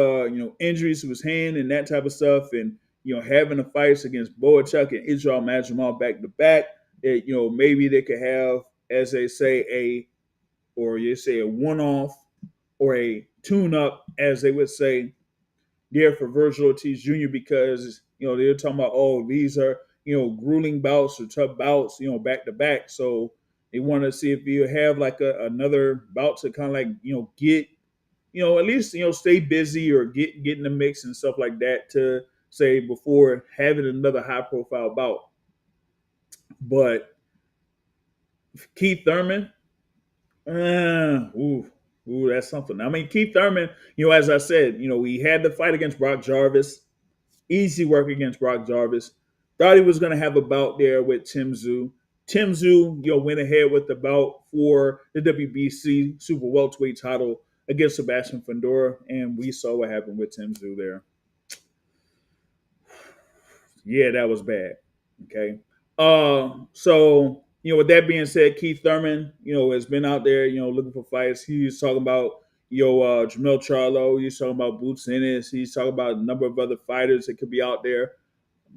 injuries to his hand and that type of stuff, and having the fights against Boachuk and Israel Madrimal back to back. That maybe they could have, as they say, a one-off or a tune-up, as they would say, there for Vergil Ortiz Jr. because they're talking about, these are grueling bouts or tough bouts back to back. So they want to see if you have like another bout to kind of like get at least stay busy or get in the mix and stuff like that to say before having another high profile bout. But Keith Thurman, that's something. I mean, Keith Thurman, as I said, he had the fight against Brock Jarvis. Easy work against Brock Jarvis. Thought he was going to have a bout there with Tim Tszyu. Tim Tszyu, went ahead with the bout for the WBC Super Welterweight title against Sebastian Fundora, and we saw what happened with Tim Tszyu there. Yeah, that was bad. Okay. So, with that being said, Keith Thurman, has been out there, looking for fights. He's talking about, Jamel Charlo. He's talking about Boots Ennis. He's talking about a number of other fighters that could be out there.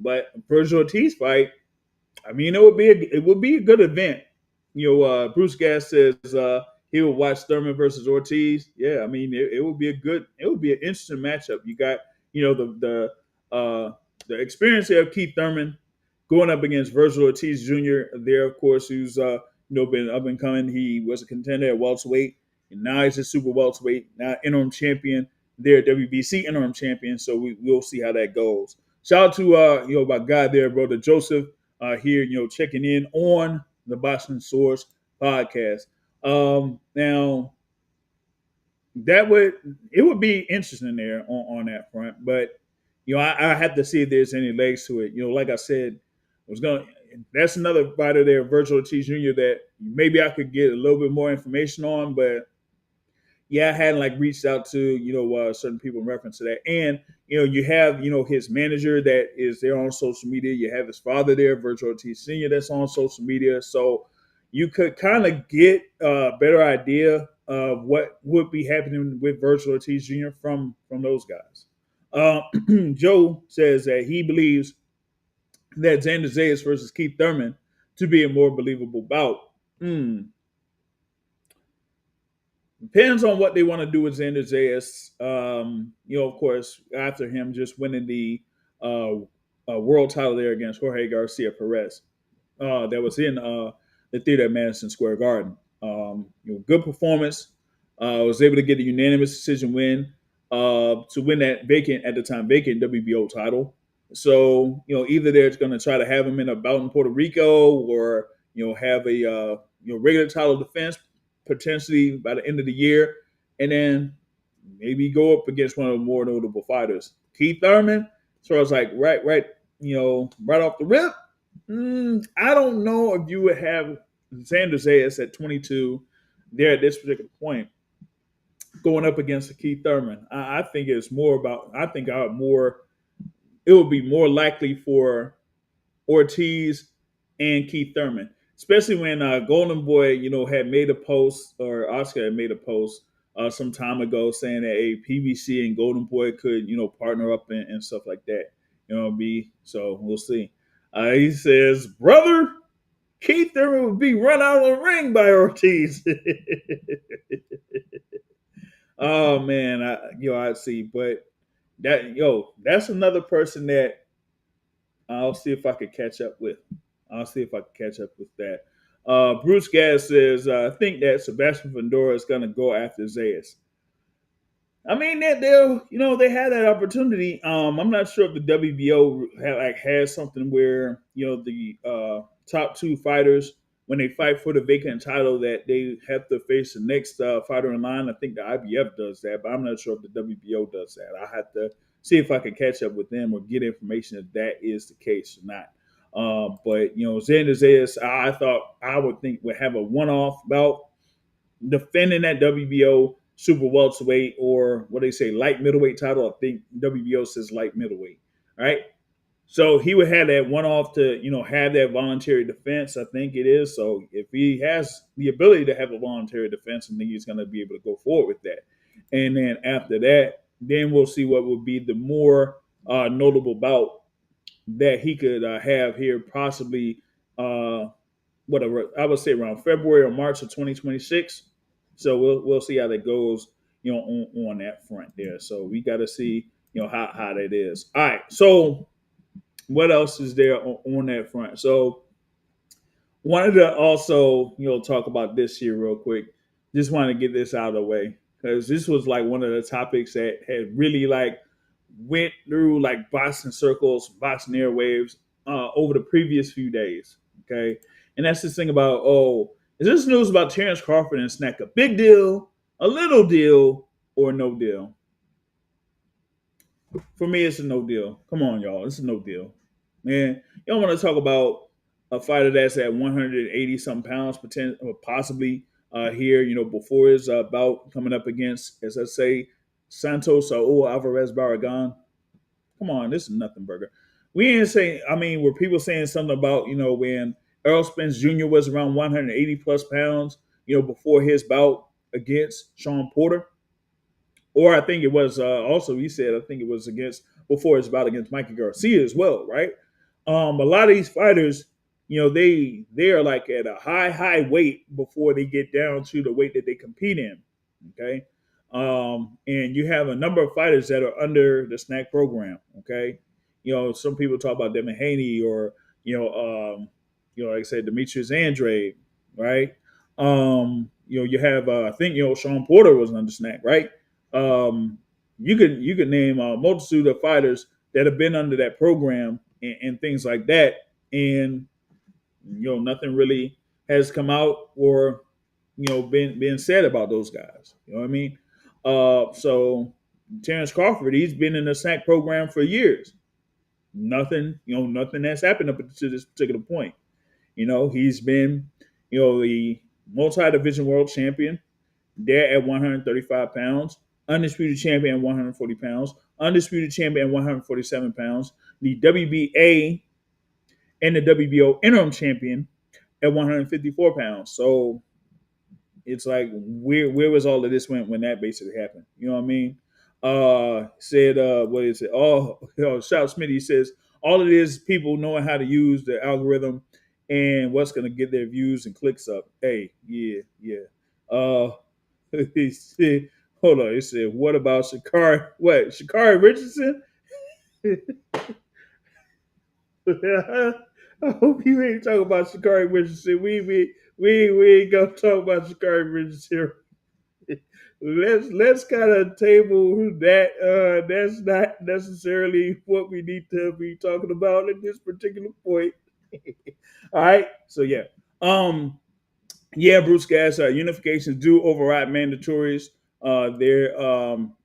But Vergil Ortiz fight, I mean, it would be a good event. Bruce Gass says he would watch Thurman versus Ortiz. Yeah, I mean, it would be an interesting matchup. You got, the experience of Keith Thurman going up against Vergil Ortiz Jr. there, of course, who's been up and coming. He was a contender at welterweight, and now he's a super welterweight, now interim champion there, WBC interim champion. So we'll see how that goes. Shout out to my guy there, brother Joseph, here, checking in on the Boxing Source podcast. Now it would be interesting there on that front, but I have to see if there's any legs to it. Like I said, that's another fighter there, Vergil Ortiz Jr., that maybe I could get a little bit more information on, but I hadn't reached out to certain people in reference to that. And you have his manager that is there on social media. You have his father there, Vergil Ortiz Sr., that's on social media. So you could kind of get a better idea of what would be happening with Vergil Ortiz Jr. from those guys. Joe says that he believes that Xander Zayas versus Keith Thurman to be a more believable bout. Depends on what they want to do with Xander Zayas. Of course, after him just winning the world title there against Jorge Garcia Perez, that was in the theater at Madison Square Garden. Good performance. Was able to get a unanimous decision win to win that vacant WBO title. So, either they're going to try to have him in a bout in Puerto Rico or, have a regular title defense potentially by the end of the year, and then maybe go up against one of the more notable fighters. Keith Thurman, so I was like, right off the rip, I don't know if you would have Xander Zayas at 22 there at this particular point going up against Keith Thurman. I think it's more about, it would be more likely for Ortiz and Keith Thurman, especially when Golden Boy, had made a post, or Oscar had made a post some time ago saying that PBC and Golden Boy could, partner up and stuff like that. So we'll see. He says, brother, Keith Thurman would be run out of the ring by Ortiz. Oh man, I see, but that's another person that I'll see if I could catch up with. That. Bruce Gass says, I think that Sebastian Fundora is going to go after Zayas. I mean, they'll they had that opportunity. I'm not sure if the WBO has something where the top two fighters when they fight for the vacant title that they have to face the next fighter in line. I think the IBF does that, but I'm not sure if the WBO does that. I have to see if I can catch up with them or get information if that is the case or not. But Xander Zayas, I would think would have a one-off bout defending that WBO super welterweight or what they say light middleweight title. I think WBO says light middleweight. All right. So he would have that one off to, have that voluntary defense. I think it is. So if he has the ability to have a voluntary defense, I think he's going to be able to go forward with that. And then after that, then we'll see what would be the more notable bout that he could have here, possibly whatever I would say around February or March of 2026. So we'll see how that goes, on that front there. So we got to see, how that is. All right. So what else is there on that front? So wanted to also, talk about this here real quick. Just wanted to get this out of the way because this was like one of the topics that had really like went through like boxing circles, boxing airwaves over the previous few days. Okay. And that's this thing about, is this news about Terence Crawford and Snack a big deal, a little deal, or no deal? For me, it's a no deal. Come on, y'all. It's a no deal. Man, you don't want to talk about a fighter that's at 180 something pounds, possibly here, before his bout coming up against, as I say, Santos or Alvarez Barragan. Come on, this is nothing, burger. We ain't saying, were people saying something about, when Errol Spence Jr. was around 180 plus pounds, before his bout against Sean Porter? Or I think it was also, he said, I think it was before his bout against Mikey Garcia as well, right? A lot of these fighters, they are like at a high weight before they get down to the weight that they compete in, okay? And you have a number of fighters that are under the snack program, okay? Some people talk about Devin Haney or, like I said, Demetrius Andrade, right? You have, I think, Sean Porter was under snack, right? You could name a multitude of fighters that have been under that program and things like that, and nothing really has come out or been said about those guys. You know what I mean? So Terence Crawford, he's been in the snack program for years. Nothing has happened up to this particular point. He's been, the multi-division world champion there at 135 pounds, undisputed champion at 140 pounds, undisputed champion at 147 pounds, the WBA and the WBO interim champion at 154 pounds. So it's like, where was all of this when that basically happened? You know what I mean? What is it? Shout Smitty says, all it is people knowing how to use the algorithm and what's going to get their views and clicks up. Hey, yeah. He said, hold on. He said, what about Shakari? What? Shakari Richardson? I hope you ain't talking about Shakari Richardson. We ain't gonna talk about Shakari Richardson. Let's kind of table that. That's not necessarily what we need to be talking about at this particular point. All right. So yeah. Bruce Gas, unifications do override mandatories.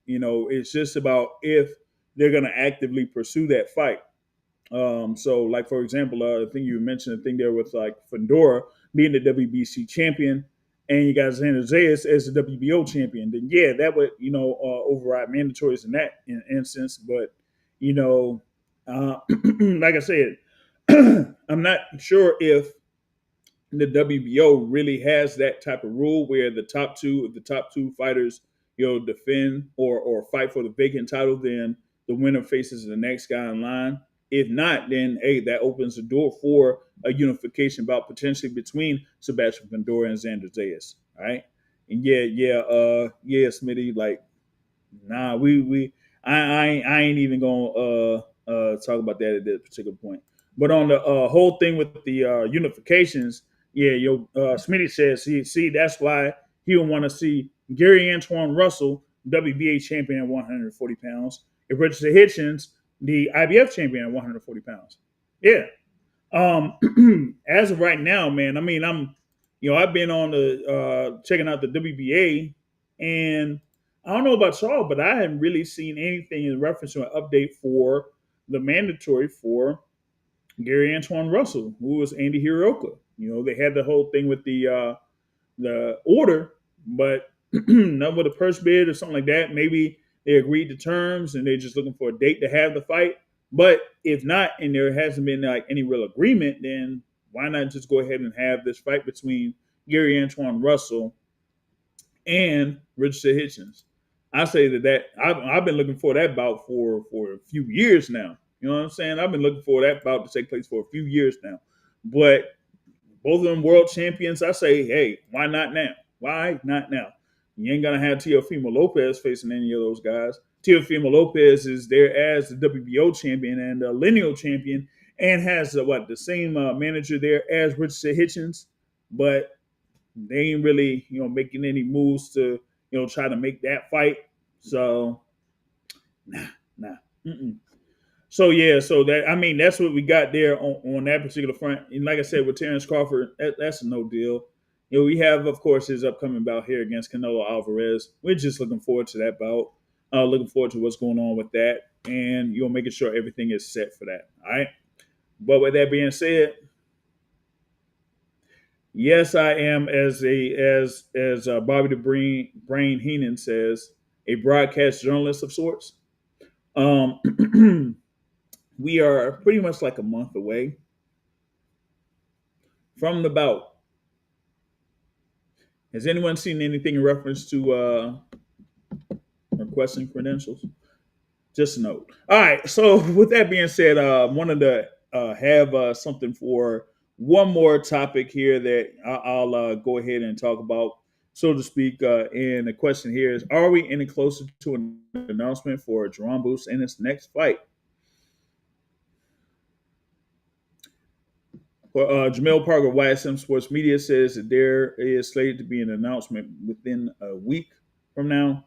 It's just about if they're going to actively pursue that fight. So, like, for example, I think you mentioned a thing there with, like, Fedora being the WBC champion and you got Xander Zayas as the WBO champion. Then, yeah, that would, override mandatories in that instance. But, like I said, I'm not sure if the WBO really has that type of rule where the top two fighters, defend or fight for the vacant title, then the winner faces the next guy in line. If not, then hey, that opens the door for a unification bout potentially between Sebastian Fundora and Xander Zayas. All right. And Smitty, like, nah, I ain't even gonna talk about that at this particular point. But on the whole thing with the unifications, Smitty says, see, that's why he would want to see Gary Antoine Russell WBA champion at 140 pounds. If Richard Hitchens, the IBF champion at 140 pounds. Yeah. As of right now, man, I mean, I've been on the checking out the WBA, and I don't know about y'all, but I haven't really seen anything in reference to an update for the mandatory for Gary Antoine Russell, who was Andy Hirooka. They had the whole thing with the order, but not with a purse bid or something like that. Maybe they agreed to terms and they're just looking for a date to have the fight. But if not, and there hasn't been like any real agreement, then why not just go ahead and have this fight between Gary Antoine Russell and Richard Hitchens? I say that I've been looking for that bout for a few years now. You know what I'm saying? I've been looking for that bout to take place for a few years now. But both of them world champions, I say, hey, why not now? Why not now? You ain't gonna have Teofimo Lopez facing any of those guys. Teofimo Lopez is there as the WBO champion and the lineal champion, and has the same manager there as Richard Hitchens, but they ain't really making any moves to try to make that fight. So nah. Mm-mm. So yeah, that's what we got there on that particular front. And like I said, with Terence Crawford, that's a no deal. We have, of course, his upcoming bout here against Canelo Alvarez. We're just looking forward to that bout. Looking forward to what's going on with that, and making sure everything is set for that. All right. But with that being said, yes, I am as Bobby the Brain Heenan says, a broadcast journalist of sorts. We are pretty much like a month away from the bout. Has anyone seen anything in reference to requesting credentials? Just a note. All right. So with that being said, I wanted to have something for one more topic here that I'll go ahead and talk about, so to speak. And the question here is, are we any closer to an announcement for Jaron Boots in his next fight? Jamel Parker, YSM Sports Media, says that there is slated to be an announcement within a week from now.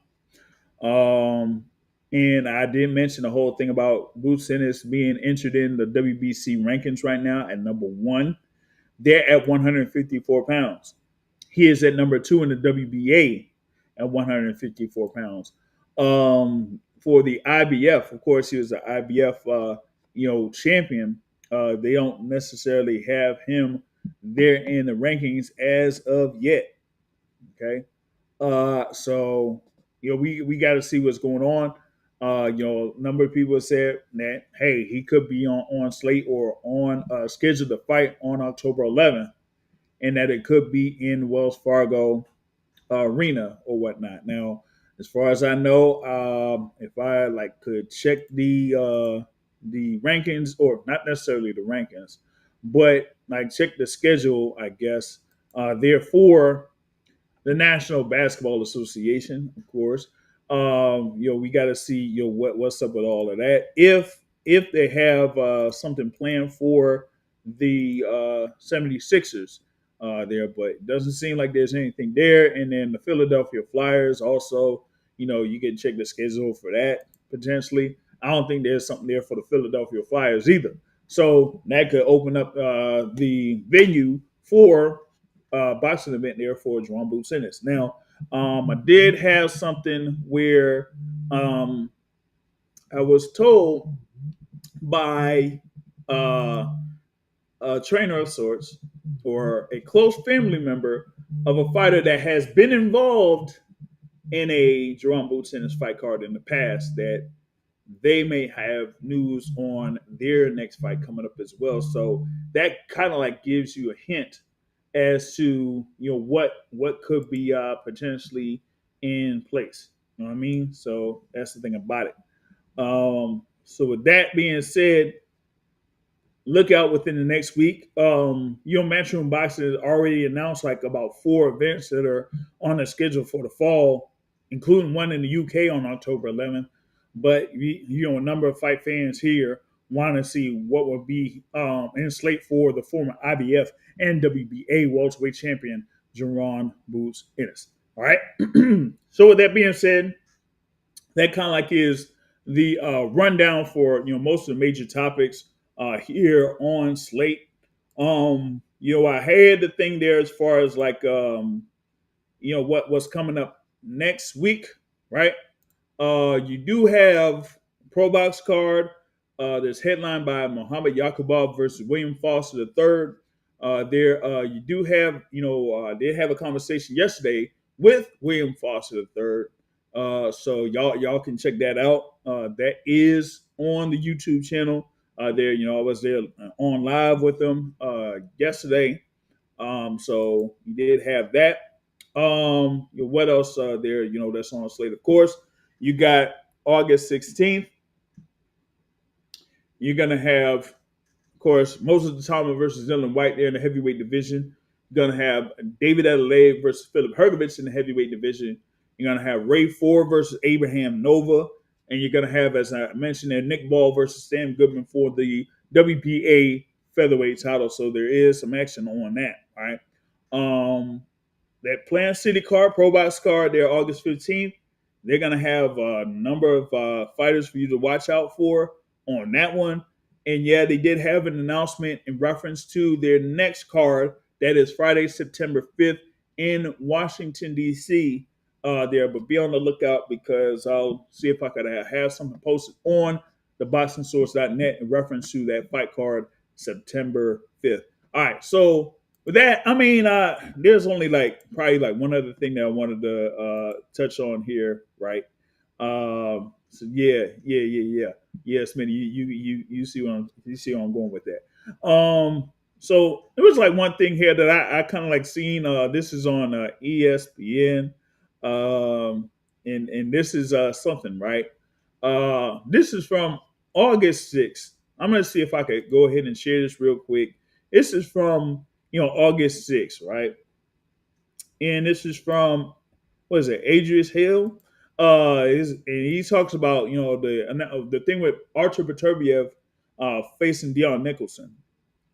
And I did mention the whole thing about Boots Ennis being entered in the WBC rankings right now at number 1. They're at 154 pounds. He is at number 2 in the WBA at 154 pounds. For the IBF, of course, he was the IBF, champion. They don't necessarily have him there in the rankings as of yet. Okay. So, we got to see what's going on. A number of people said that, hey, he could be on slate or on scheduled to fight on October 11th, and that it could be in Wells Fargo Arena or whatnot. Now, as far as I know, if I could check the rankings, or not necessarily the rankings, but check the schedule, I guess. Therefore, the National Basketball Association, of course. We got to see what's up with all of that. If they have something planned for the 76ers there, but it doesn't seem like there's anything there. And then the Philadelphia Flyers also, you can check the schedule for that potentially. I don't think there's something there for the Philadelphia Flyers either. So that could open up the venue for boxing event there for Jaron Boots Ennis. Now, I did have something where I was told by a trainer of sorts, or a close family member of a fighter that has been involved in a Jaron Boots Ennis fight card in the past, that they may have news on their next fight coming up as well. So that kind of gives you a hint as to what could be potentially in place. You know what I mean? So that's the thing about it. So with that being said, look out within the next week. Matchroom Boxing has already announced about 4 events that are on the schedule for the fall, including one in the UK on October 11th. But a number of fight fans here want to see what will be in slate for the former IBF and WBA welterweight champion Jaron Boots Ennis. All right. So with that being said, that kind of like is the rundown for most of the major topics here on Slate. I had the thing there as far as like what's coming up next week, right? You do have Pro Box card. There's headlined by Muhammad Yakubov versus William Foster III. There, you do have, they have a conversation yesterday with William Foster III. So y'all can check that out. That is on the YouTube channel. There, I was there on live with them yesterday. So you did have that. What else there? That's on the slate. Of course, you got August 16th. You're gonna have, of course, Moses Tatama versus Dylan White there in the heavyweight division. You're gonna have David Adelaide versus Philip Hergovich in the heavyweight division. You're gonna have Ray Ford versus Abraham Nova, and you're gonna have, as I mentioned, there, Nick Ball versus Sam Goodman for the WBA featherweight title. So there is some action on that, right? That Plant City card, Pro Box card, there August 15th. They're going to have a number of fighters for you to watch out for on that one. And yeah, they did have an announcement in reference to their next card. That is Friday, September 5th in Washington, D.C. There. But be on the lookout because I'll see if I could have something posted on theboxingsource.net in reference to that fight card September 5th. All right, so with that, I mean, there's only probably one other thing that I wanted to touch on here, right? So yeah. Yes, man, you see where I'm going with that. So there was one thing here that I kind of seen. This is on ESPN, and this is something, right? This is from August 6th. I'm gonna see if I could go ahead and share this real quick. This is from August 6th, right? And this is from, what is it, Adrius Hill? And he talks about, the thing with Artur Beterbiev facing Dion Nicholson.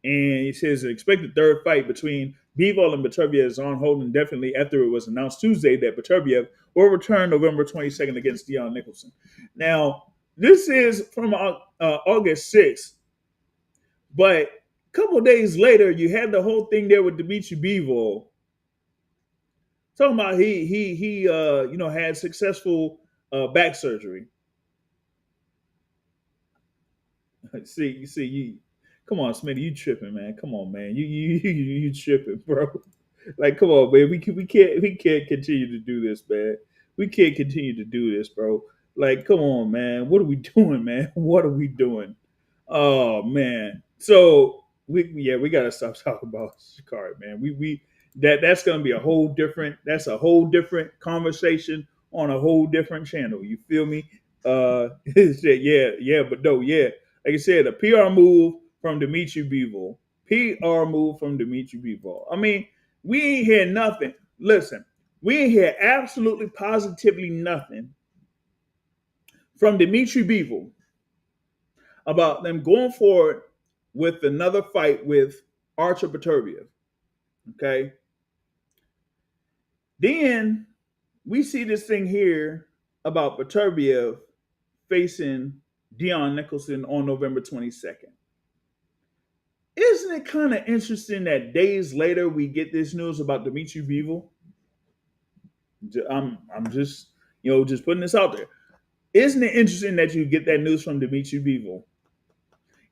And he says the expected third fight between Bivol and Beterbiev is on hold indefinitely after it was announced Tuesday that Beterbiev will return November 22nd against Dion Nicholson. Now, this is from August 6th, but a couple of days later, you had the whole thing there with Dimitri Bivol talking about he had successful back surgery. You come on, Smitty, you tripping, man. Come on, man. You tripping, bro. Come on, man. We can't continue to do this, man. We can't continue to do this, bro. Come on, man. What are we doing, man? What are we doing? Oh man. So we gotta stop talking about Shakur, man. That's gonna be a whole different conversation on a whole different channel. You feel me? But no, yeah. Like I said, a PR move from Dimitri Bivol. PR move from Dimitri Bivol. I mean, we ain't hear nothing. Listen, we ain't hear absolutely positively nothing from Dimitri Bivol about them going forward with another fight with Artur Beterbiev. Okay. Then we see this thing here about Beterbiev facing Dion Nicholson on November 22nd. Isn't it kind of interesting that days later we get this news about Dimitri Bivol? I'm just putting this out there. Isn't it interesting that you get that news from Dimitri Bivol?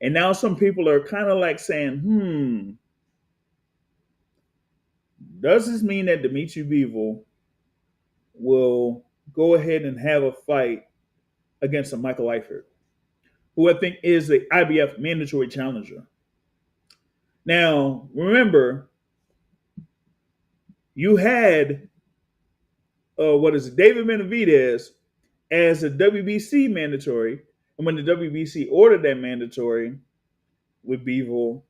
And now some people are kind of saying, does this mean that Dimitri Bivol will go ahead and have a fight against a Michael Eifert, who I think is the IBF mandatory challenger? Now, remember, you had David Benavidez as a WBC mandatory, and when the WBC ordered that mandatory with Bivol,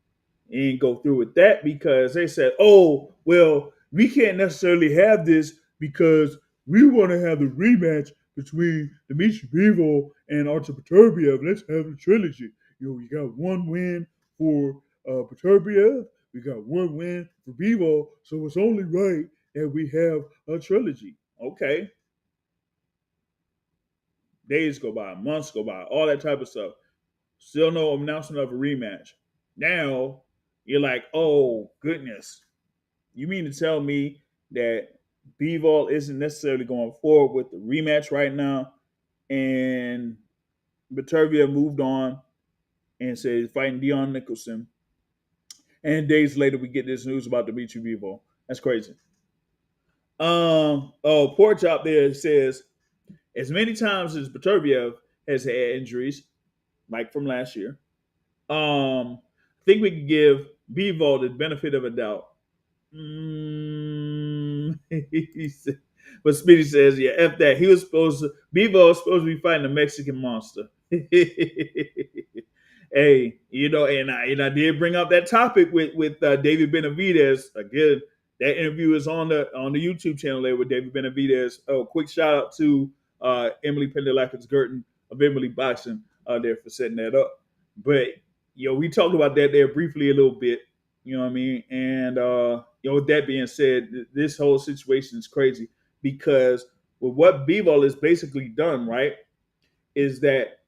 he didn't go through with that because they said, "Oh, well, we can't necessarily have this because we want to have the rematch between Dimitri Bivol and Artur Beterbiev. Let's have a trilogy. You got one win for Beterbiev, we got one win for Bivol, so it's only right that we have a trilogy." Okay. Days go by, months go by, all that type of stuff. Still no announcement of a rematch. Now you're like, oh goodness, you mean to tell me that Bivol isn't necessarily going forward with the rematch right now, and Beterbiev moved on and said he's fighting Dion Nicholson, and days later we get this news about Dimitri Bivol. That's crazy. Porch out there says as many times as Beterbiev has had injuries, like from last year, I think we could give Bivol the benefit of a doubt. But Speedy says, yeah, F that. Bivol was supposed to be fighting a Mexican monster. Hey, and I did bring up that topic with David Benavidez. Again, that interview is on the YouTube channel there with David Benavidez. Oh, quick shout out to Emily Pendelakis-Gurton of Emily Boxing there for setting that up. But we talked about that there briefly a little bit. You know what I mean? And with that being said, this whole situation is crazy because with what Bivol has basically done, right, is that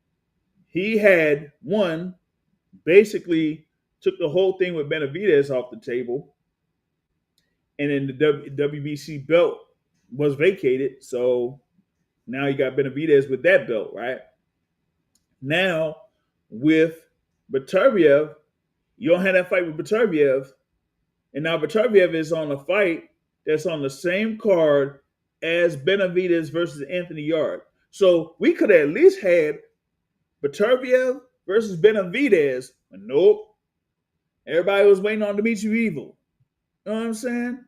he had basically took the whole thing with Benavidez off the table, and then the WBC belt was vacated. So now you got Benavidez with that belt, right? Now with Beterbiev, you don't have that fight with Beterbiev, and now Beterbiev is on a fight that's on the same card as Benavidez versus Anthony Yarde. So we could have at least had Beterbiev versus Benavidez, but nope. Everybody was waiting on Dimitri Bivol. You know what I'm saying?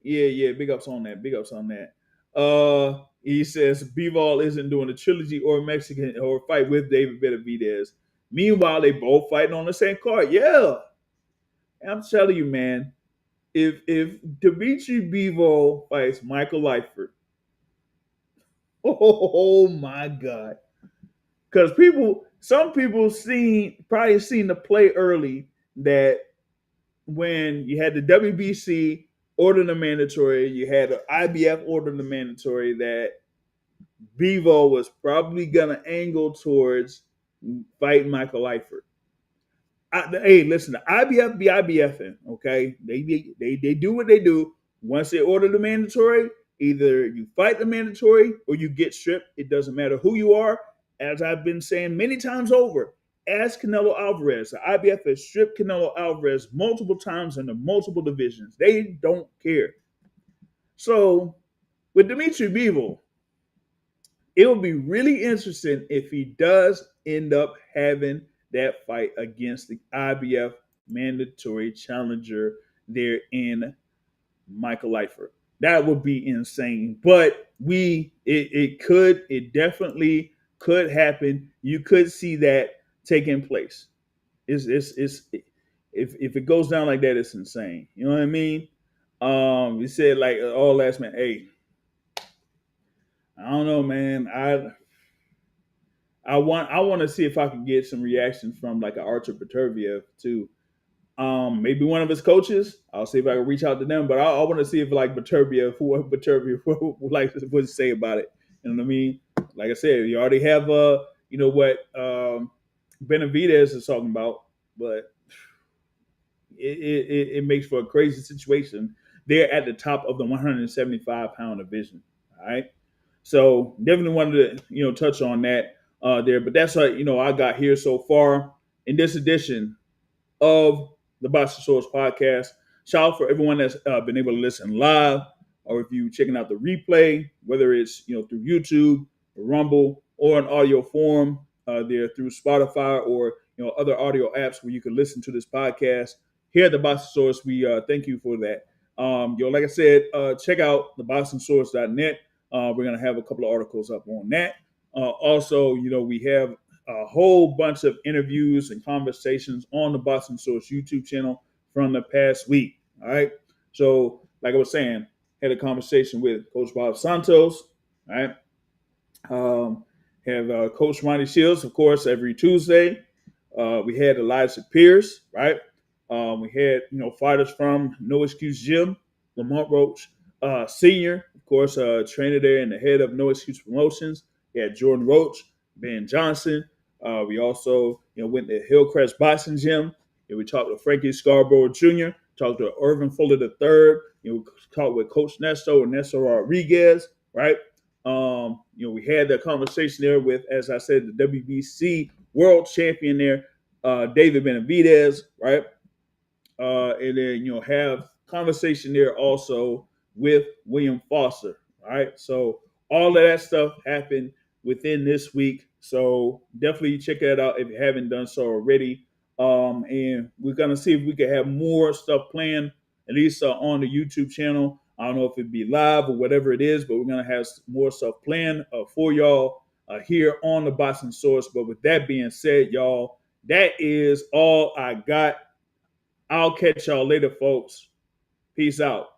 Yeah, big ups on that. He says Bivol isn't doing a trilogy or Mexican or fight with David Benavidez. Meanwhile, they both fighting on the same card. Yeah. I'm telling you, man, if Dimitri Bivol fights Michael Leifert, oh my God. Because some people probably seen the play early that when you had the WBC order the mandatory, you had the IBF order the mandatory, that Bivol was probably going to angle towards fighting Michael Leifert. Hey, listen, the IBF be IBFing, okay? They do what they do. Once they order the mandatory, either you fight the mandatory or you get stripped. It doesn't matter who you are. As I've been saying many times over, ask Canelo Alvarez. The IBF has stripped Canelo Alvarez multiple times in the multiple divisions. They don't care. So with Dimitri Bivol, it will be really interesting if he does end up having that fight against the IBF mandatory challenger there in Michael Leifert. That would be insane. But it definitely could happen. You could see that taking place. If it goes down like that, it's insane. You know what I mean? You said like all last man. Hey, I don't know, man. I want to see if I can get some reaction from like an Artur Beterbiev too. Maybe one of his coaches. I'll see if I can reach out to them. But I want to see if like Beterbiev would like to say about it. You know what I mean? Like I said, you already have what Benavidez is talking about, but it makes for a crazy situation. They're at the top of the 175-pound division. All right. So definitely wanted to, touch on that there. But that's what, I got here so far in this edition of the Boxing Source podcast. Shout out for everyone that's been able to listen live, or if you checking out the replay, whether it's, through YouTube, Rumble, or in audio form there through Spotify or, other audio apps where you can listen to this podcast. Here at the Boxing Source, we thank you for that. Like I said, check out theboxingsource.net. We're going to have a couple of articles up on that. Also, we have a whole bunch of interviews and conversations on the Boxing Source YouTube channel from the past week. All right. So, like I was saying, had a conversation with Coach Bob Santos. All right. Have Coach Ronnie Shields, of course, every Tuesday. We had Elijah Pierce, right? We had, fighters from No Excuse Gym, Lamont Roach Sr., of course, trainer there and the head of No Excuse Promotions. We had Jordan Roach, Ben Johnson. We also, went to Hillcrest Boxing Gym. We talked to Frankie Scarborough Jr., talked to Irvin Fuller III. We talked with Coach Nesto and Nesto Rodriguez, right? We had that conversation there with, as I said, the WBC world champion there, David Benavidez, right? And then, have conversation there also with William Foster, right? So all of that stuff happened within this week. So definitely check that out if you haven't done so already. And we're going to see if we can have more stuff planned, at least on the YouTube channel. I don't know if it'd be live or whatever it is, but we're going to have more stuff planned for y'all here on the Boxing Source. But with that being said, y'all, that is all I got. I'll catch y'all later, folks. Peace out.